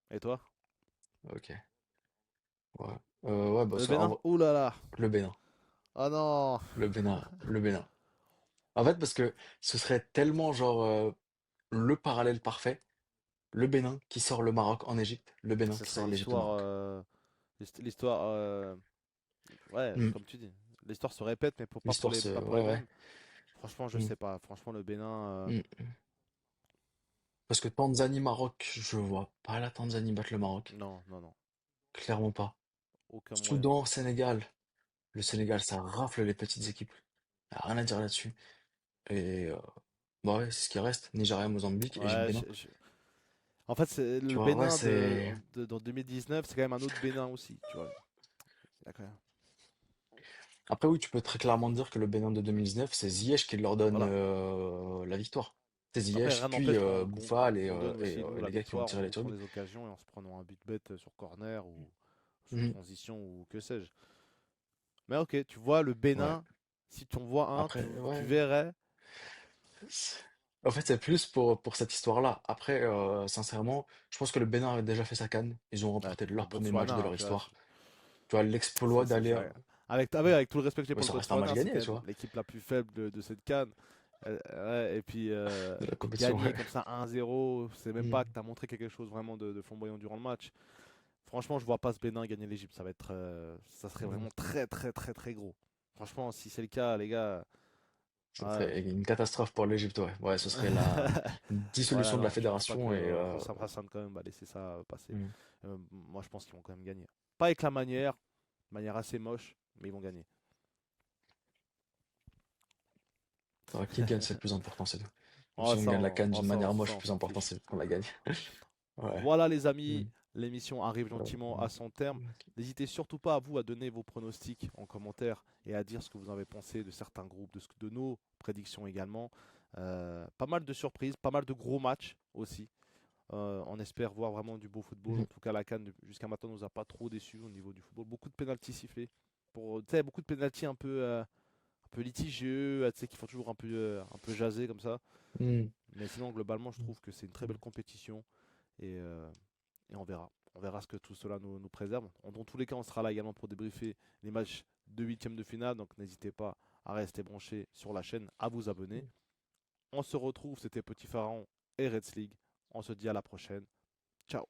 Et toi? Ok, ouais. Ouais, bah, Le ça, en Bénin? vrai, Ouh là là! le Bénin. Oh non! Le Bénin, le Bénin. En fait, parce que ce serait tellement genre le parallèle parfait. Le Bénin qui sort le Maroc en Égypte, le Bénin Ce qui serait sort l'Égypte au l'histoire. Maroc. L'histoire. Ouais, Hmm. comme tu dis. l'histoire se répète, mais L'histoire se... pas pour les Ouais, ouais. mêmes. Franchement, je Mm, sais pas. Franchement, le Bénin, mm. Parce que Tanzanie-Maroc, je vois pas la Tanzanie battre le Maroc. non, non, non. Clairement pas. Aucun moyen. Soudan-Sénégal. Le Sénégal, ça rafle les petites équipes. Y a rien à dire là-dessus. Et bah ouais, c'est ce qui reste. Nigeria, Mozambique, Ouais, Égypte-Bénin. en fait, c'est Tu le vois, ouais, Bénin c'est... dans 2019, c'est quand même un autre Bénin aussi, tu vois. Il y a quand même- Après, oui, tu peux très clairement dire que le Bénin de 2019, c'est Ziyech qui leur donne Voilà. la victoire. C'est Après, rien Ziyech, puis n'empêche Boufal qu'on donne aussi, nous, la les gars qui vont victoire en tirer les montrant turbines. des occasions et en se prenant un but bête sur corner ou sur Mhm. transition ou que sais-je. Mais ok, tu vois, le Ouais. Bénin, si tu en vois un, Après, tu ouais. verrais. c'est- En fait, c'est plus pour cette histoire-là. Après, sincèrement, je pense que le Bénin avait déjà fait sa CAN. Ils ont Ouais, remporté le leur premier match Botswana, de hein, leur tu vois, histoire. Tu vois, l'exploit d'aller. avec tout le respect que j'ai Ouais, pour le ça reste un match Botswana, c'est quand gagné, tu même vois, l'équipe la plus faible de cette CAN. Ouais, de la et puis compétition. gagner Ouais. comme ça 1-0, c'est même pas que Mhm. tu as montré quelque chose vraiment de flamboyant durant le match. Franchement, je vois pas ce Bénin gagner l'Égypte. Ça serait Mhm. vraiment très très très très gros. Franchement, si c'est le cas, les gars, Ça ouais. serait une catastrophe pour l'Égypte, ouais. Ouais, ce serait la une Voilà, dissolution de la non, je pense pas fédération et que Sam Hassan quand même va laisser ça passer. mhm. Moi, je pense qu'ils vont quand même gagner. Pas avec la manière assez moche, mais ils vont gagner. Alors, qui gagne, c'est le plus important, c'est tout. Ou Oh, si on gagne la CAN oh, d'une manière ça, moche, le on plus s'en important, fiche. c'est qu'on la gagne. Ouais. Voilà les amis, Mhm. l'émission arrive Ouais. gentiment à son terme. N'hésitez surtout pas à vous à donner vos pronostics en commentaire et à dire ce que vous en avez pensé de certains groupes, de nos prédictions également. Pas mal de surprises, pas mal de gros matchs aussi. On espère voir vraiment du beau football. En Mhm. tout cas, la CAN jusqu'à maintenant nous a pas trop déçus au niveau du football. Beaucoup de pénaltys sifflés. Tu sais, beaucoup de pénaltys un peu litigieux, tu sais, qui font toujours un peu jaser comme ça. Mhm. Mais sinon, globalement, je trouve que c'est une très belle Mhm. compétition et, euh, et on verra. On verra ce que tout cela nous préserve. Dans tous les cas, on sera là également pour débriefer les matchs de huitième de finale. Donc n'hésitez pas à rester branchés sur la chaîne, à vous abonner. On se retrouve, c'était Petit Pharaon et Reds League. On se dit à la prochaine. Ciao.